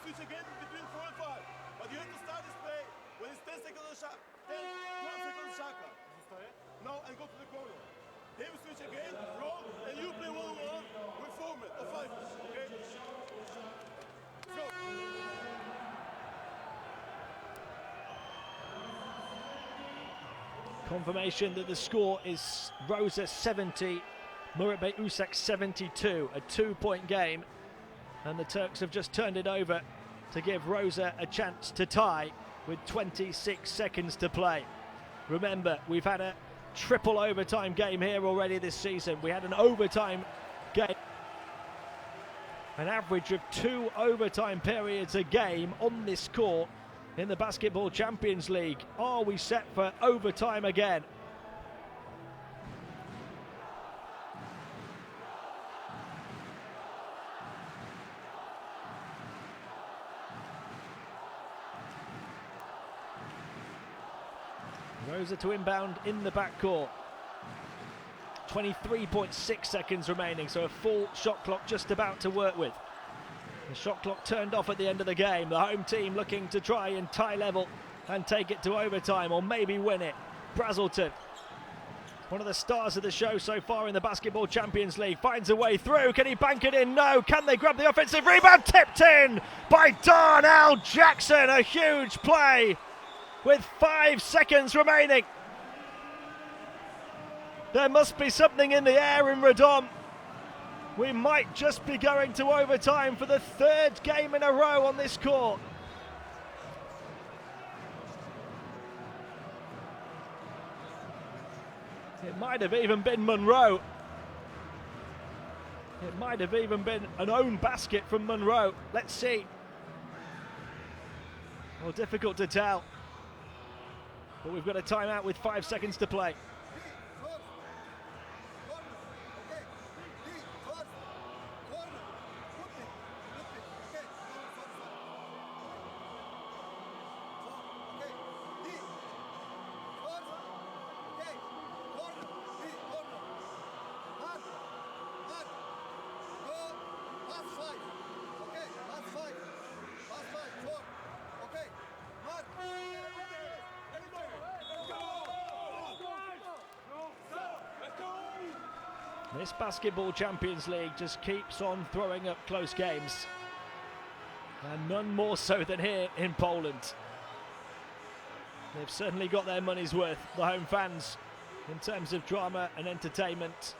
Switch again between 4 and 5. But you have to start this play when it's 10 seconds on the shot. 10, 12 seconds shot clock. Now and go to the corner. They will switch again, roll, and you play 1-on-1 with 4 men or 5 men. Okay? So. Confirmation that the score is Rosa 70, Muratbey Usak 72, a 2-point game. And the Turks have just turned it over to give Rosa a chance to tie with 26 seconds to play. Remember, we've had a triple overtime game here already this season. We had an overtime game, an average of 2 overtime periods a game on this court in the Basketball Champions League. Are we set for overtime again? Rosa to inbound in the backcourt. 23.6 seconds remaining, so a full shot clock just about to work with. The shot clock turned off at the end of the game. The home team looking to try and tie level and take it to overtime, or maybe win it. Brazelton, one of the stars of the show so far in the Basketball Champions League, finds a way through. Can he bank it in? No. Can they grab the offensive rebound? Tipped in by Darnell Jackson. A huge play with 5 seconds remaining. There must be something in the air in Radom. We might just be going to overtime for the 3rd game in a row on this court. It might have even been Monroe. It might have even been an own basket from Monroe. Let's see. Well, difficult to tell. But we've got a timeout with 5 seconds to play. This Basketball Champions League just keeps on throwing up close games, and none more so than here in Poland. They've certainly got their money's worth, the home fans, in terms of drama and entertainment.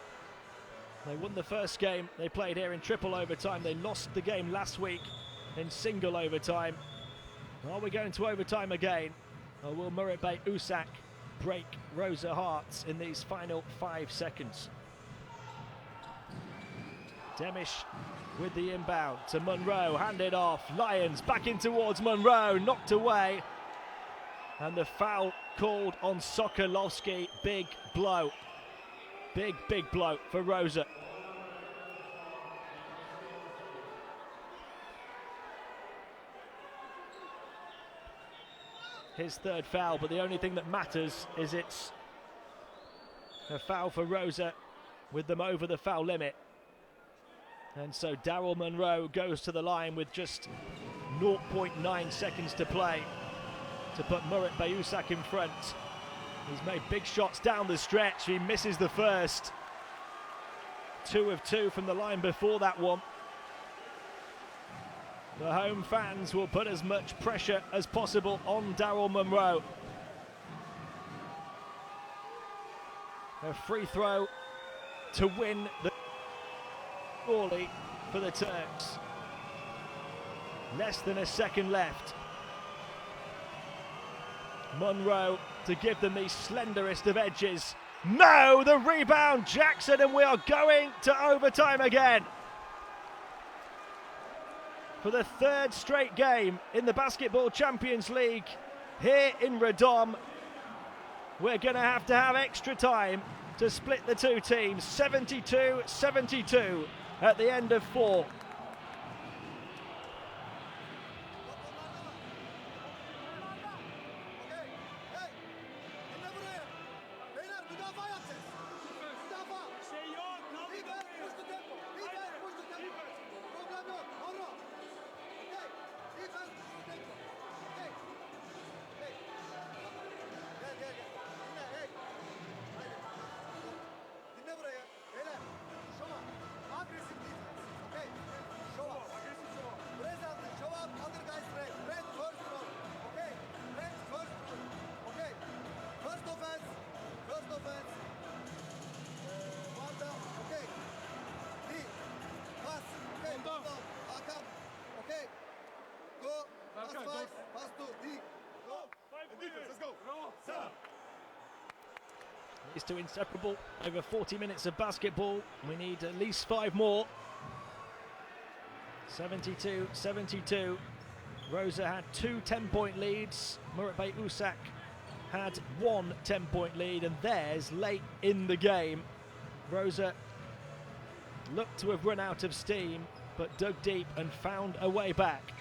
They won the first game they played here in triple overtime. They lost the game last week in single overtime. Are we going to overtime again, or will Muratbey Usak break Rosa hearts in these final 5 seconds? Demish with the inbound to Monroe, handed off. Lyons back in towards Monroe, knocked away. And the foul called on Sokolowski. Big blow. Big blow for Rosa. His third foul, but the only thing that matters is it's a foul for Rosa with them over the foul limit. And so Daryl Monroe goes to the line with just 0.9 seconds to play to put Muratbey Usak in front. He's made big shots down the stretch. He misses the first. 2 of 2 from the line before that one. The home fans will put as much pressure as possible on Daryl Monroe. A free throw to win the goalie for the Turks. Less than a second left. Monroe to give them the slenderest of edges. No, the rebound, Jackson, and we are going to overtime again. For the third straight game in the Basketball Champions League here in Radom, we're going to have extra time to split the two teams. 72-72 at the end of 4. It's to inseparable over 40 minutes of basketball. We need at least 5 more. 72-72. Rosa had 2 10-point leads. Muratbey Usak had 1 10-point lead, and theirs late in the game. Rosa looked to have run out of steam, but dug deep and found a way back.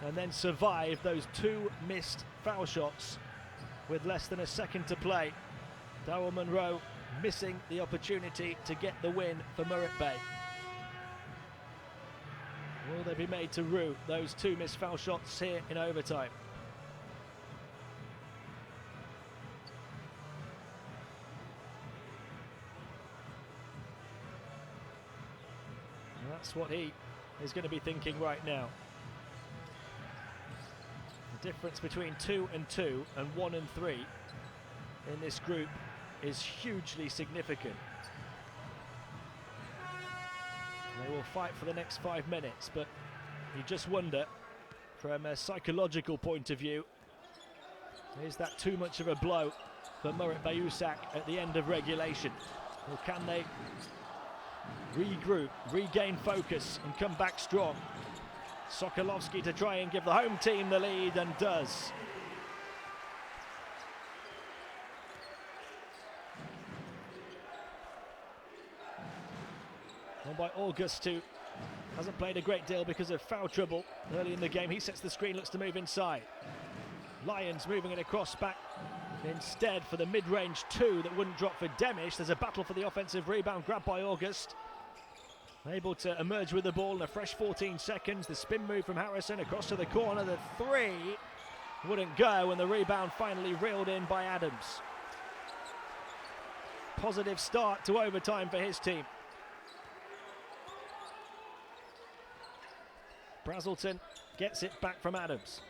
And then survived those 2 missed foul shots with less than a second to play. Daryl Monroe missing the opportunity to get the win for Muratbey. Will they be made to rue those 2 missed foul shots here in overtime? And that's what he is going to be thinking right now. The difference between 2 and 2 and 1 and 3 in this group is hugely significant. They will fight for the next 5 minutes, but you just wonder, from a psychological point of view, is that too much of a blow for Muratbey Usak at the end of regulation? Or can they regroup, regain focus and come back strong? Sokolowski to try and give the home team the lead, and does. One by August, who hasn't played a great deal because of foul trouble early in the game. He sets the screen, looks to move inside. Lyons moving it across back instead for the mid-range 2 that wouldn't drop for Demish. There's a battle for the offensive rebound, grabbed by August. Able to emerge with the ball in a fresh 14 seconds. The spin move from Harrison across to the corner. The 3 wouldn't go, and the rebound finally reeled in by Adams. Positive start to overtime for his team. Brazelton gets it back from Adams.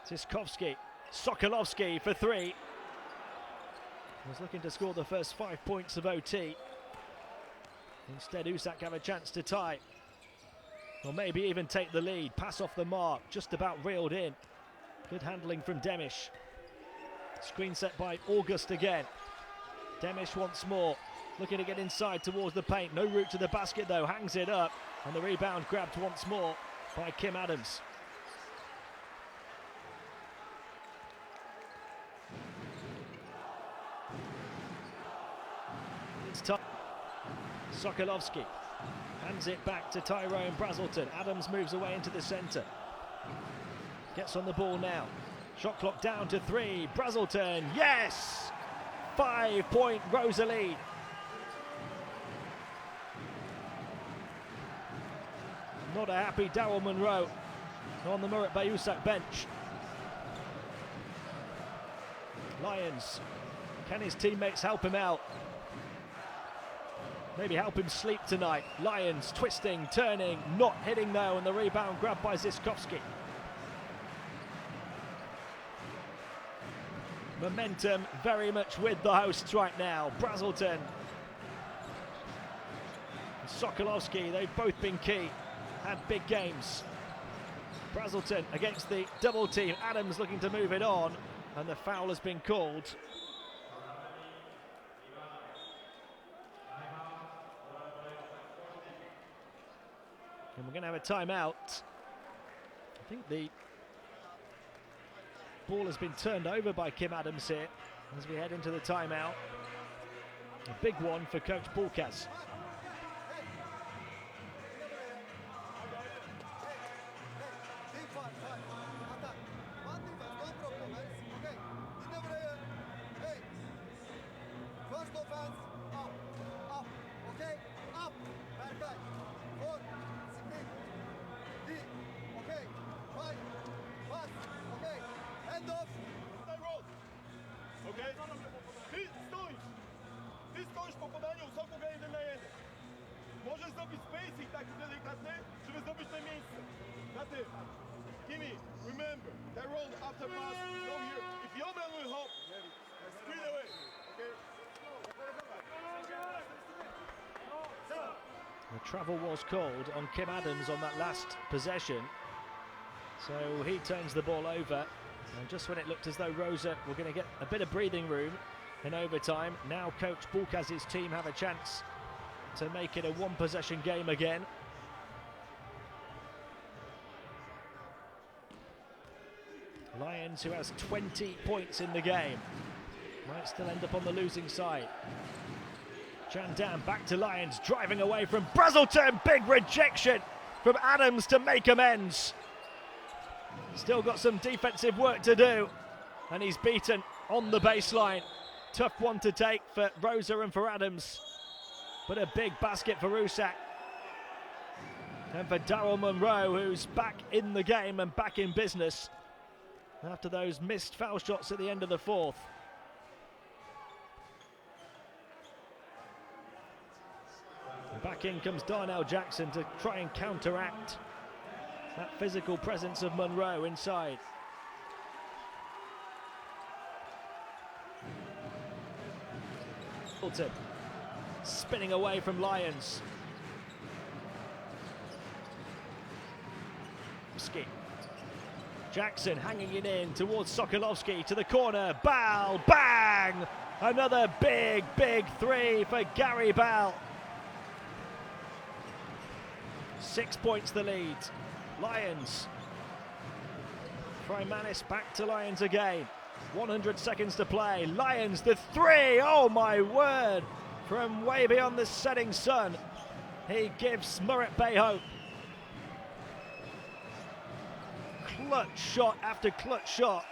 Tiskovsky, Sokolowski for 3. Was looking to score the first 5 points of OT. Instead, Usak have a chance to tie, or maybe even take the lead. Pass off the mark, just about reeled in. Good handling from Demish. Screen set by August again. Demish once more. looking to get inside towards the paint. No route to the basket though, hangs it up, and the rebound grabbed once more by Kim Adams. It's tough. Sokolovsky hands it back to Tyrone Brazelton. Adams moves away into the centre. Gets on the ball now. Shot clock down to 3. Brazelton, yes! 5-point Rosa lead. Not a happy Daryl Monroe on the Muratbey Usak bench. Lions, can his teammates help him out? Maybe help him sleep tonight. Lions twisting, turning, not hitting though, and the rebound grabbed by Zyskowski. Momentum very much with the hosts right now. Brazelton and Sokolovsky, they've both been key, had big games. Brazelton against the double team. Adams looking to move it on, and the foul has been called. And we're going to have a timeout. I think the ball has been turned over by Kim Adams here as we head into the timeout. A big one for Coach Bulkas. Ty stoisz po podaniu, soku gameday na jeden. Możesz zrobić spacing taki delikatny, żeby zdobyć to miejsce. Na tym. Kimi, remember, that roll after pass, go here. If your man will help, screen away, okay? The travel was called on Kim Adams on that last possession. So he turns the ball over. And just when it looked as though Rosa were going to get a bit of breathing room in overtime, now Coach Bulkas' team have a chance to make it a one-possession game again. Lions, who has 20 points in the game, might still end up on the losing side. Chandam back to Lions, driving away from Brazelton. Big rejection from Adams to make amends. Still got some defensive work to do, and he's beaten on the baseline. Tough one to take for Rosa and for Adams, but a big basket for Usak. And for Daryl Monroe, who's back in the game and back in business after those missed foul shots at the end of the fourth. And back in comes Darnell Jackson to try and counteract that physical presence of Monroe inside. Spinning away from Lions. Jackson hanging it in towards Sokolovsky to the corner. Ball, bang! Another big, big three for Gary Ball. 6 points the lead. Lions. Freimanis back to Lions again. 100 seconds to play. Lions the three. Oh my word! From way beyond the setting sun, he gives Muratbey hope. Clutch shot after clutch shot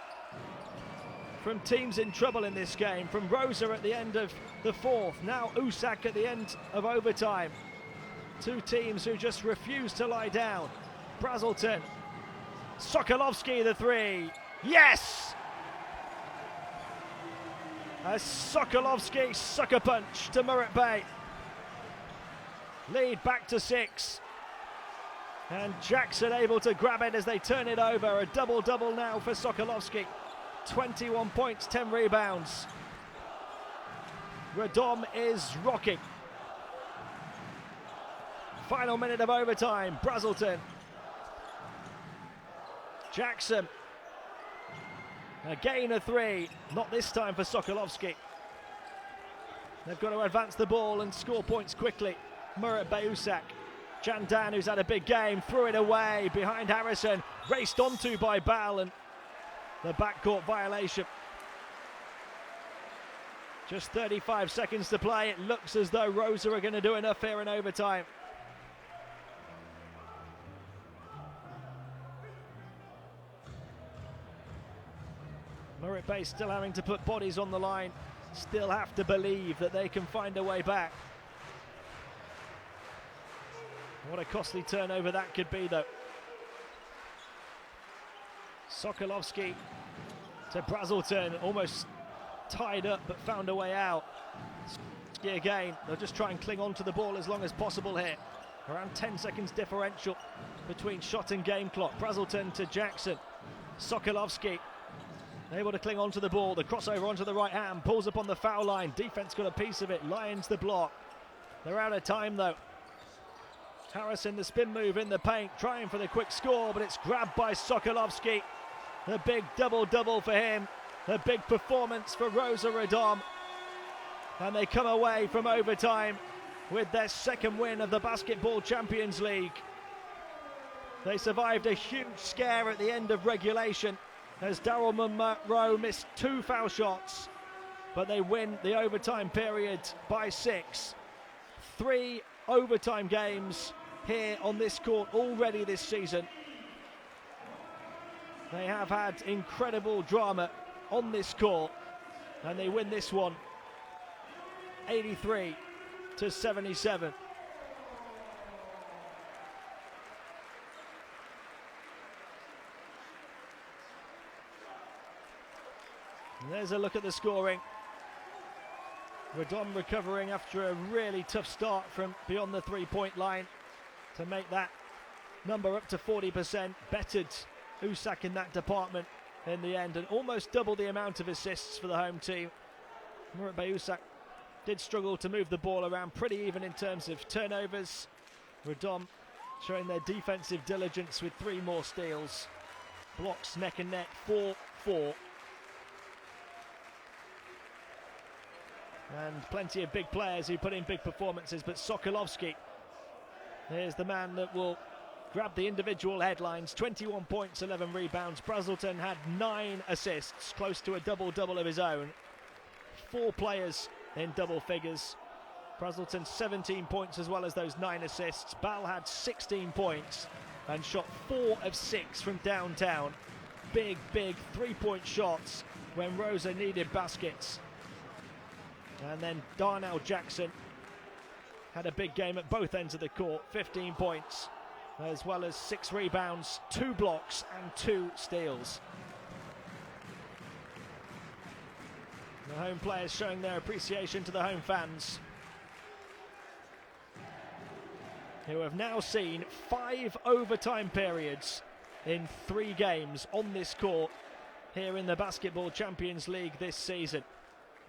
from teams in trouble in this game. From Rosa at the end of the fourth, now Usak at the end of overtime. Two teams who just refuse to lie down. Brazelton. Sokolovsky the three. Yes! A Sokolovsky sucker punch to Muratbey. Lead back to 6. And Jackson able to grab it as they turn it over. A double-double now for Sokolovsky. 21 points, 10 rebounds. Radom is rocking. Final minute of overtime. Brazelton. Jackson. Again a three. Not this time for Sokolovsky. They've got to advance the ball and score points quickly. Muratbey Usak. Jandan, who's had a big game, threw it away behind Harrison. Raced onto by Bal, and the backcourt violation. Just 35 seconds to play. It looks as though Rosa are going to do enough here in overtime. Muratbey still having to put bodies on the line. Still have to believe that they can find a way back. What a costly turnover that could be, though. Sokolovsky to Brazelton, almost tied up but found a way out. Again, they'll just try and cling on to the ball as long as possible here. Around 10 seconds differential between shot and game clock. Brazelton to Jackson. Sokolovsky able to cling on to the ball. The crossover onto the right hand, pulls up on the foul line. Defense got a piece of it. Lions the block. They're out of time though. Harrison, the spin move in the paint, trying for the quick score, but it's grabbed by Sokolovsky. The big double-double for him. The big performance for Rosa Radom. And they come away from overtime with their second win of the Basketball Champions League. They survived a huge scare at the end of regulation as Daryl Munro missed 2 foul shots, but they win the overtime period by 6. 3 overtime games here on this court already this season. They have had incredible drama on this court, and they win this one 83-77. And there's a look at the scoring. Radom recovering after a really tough start from beyond the three-point line to make that number up to 40%. Bettered Usak in that department in the end, and almost double the amount of assists for the home team. Muratbey Usak did struggle to move the ball around, pretty even in terms of turnovers. Radom showing their defensive diligence with 3 more steals. Blocks neck and neck, 4-4. And plenty of big players who put in big performances, but Sokolovsky, here's the man that will grab the individual headlines. 21 points, 11 rebounds. Brazelton had 9 assists, close to a double-double of his own. 4 players in double figures. Brazelton 17 points as well as those 9 assists. Bal had 16 points and shot 4 of 6 from downtown. Big 3-point shots when Rosa needed baskets. And then Darnell Jackson had a big game at both ends of the court. 15 points as well as 6 rebounds, 2 blocks and 2 steals. The home players showing their appreciation to the home fans, who have now seen 5 overtime periods in 3 games on this court here in the Basketball Champions League this season.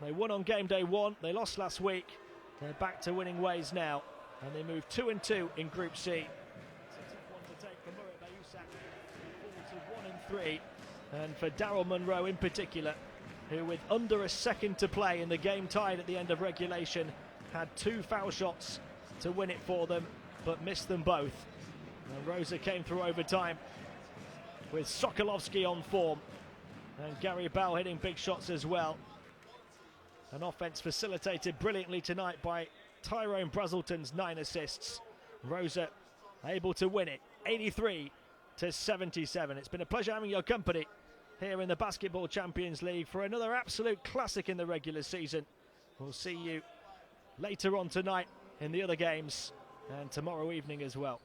They won on game day 1, they lost last week. They're back to winning ways now, and they move 2-2 in Group C. It's a tough one to take for Muratbey Usak, who fall to 1-3, and for Daryl Munro in particular, who with under a second to play in the game tied at the end of regulation, had 2 foul shots to win it for them, but missed them both. And Rosa came through overtime with Sokolovsky on form, and Gary Bal hitting big shots as well. An offense facilitated brilliantly tonight by Tyrone Brazelton's 9 assists. Rosa able to win it 83-77. It's been a pleasure having your company here in the Basketball Champions League for another absolute classic in the regular season. We'll see you later on tonight in the other games and tomorrow evening as well.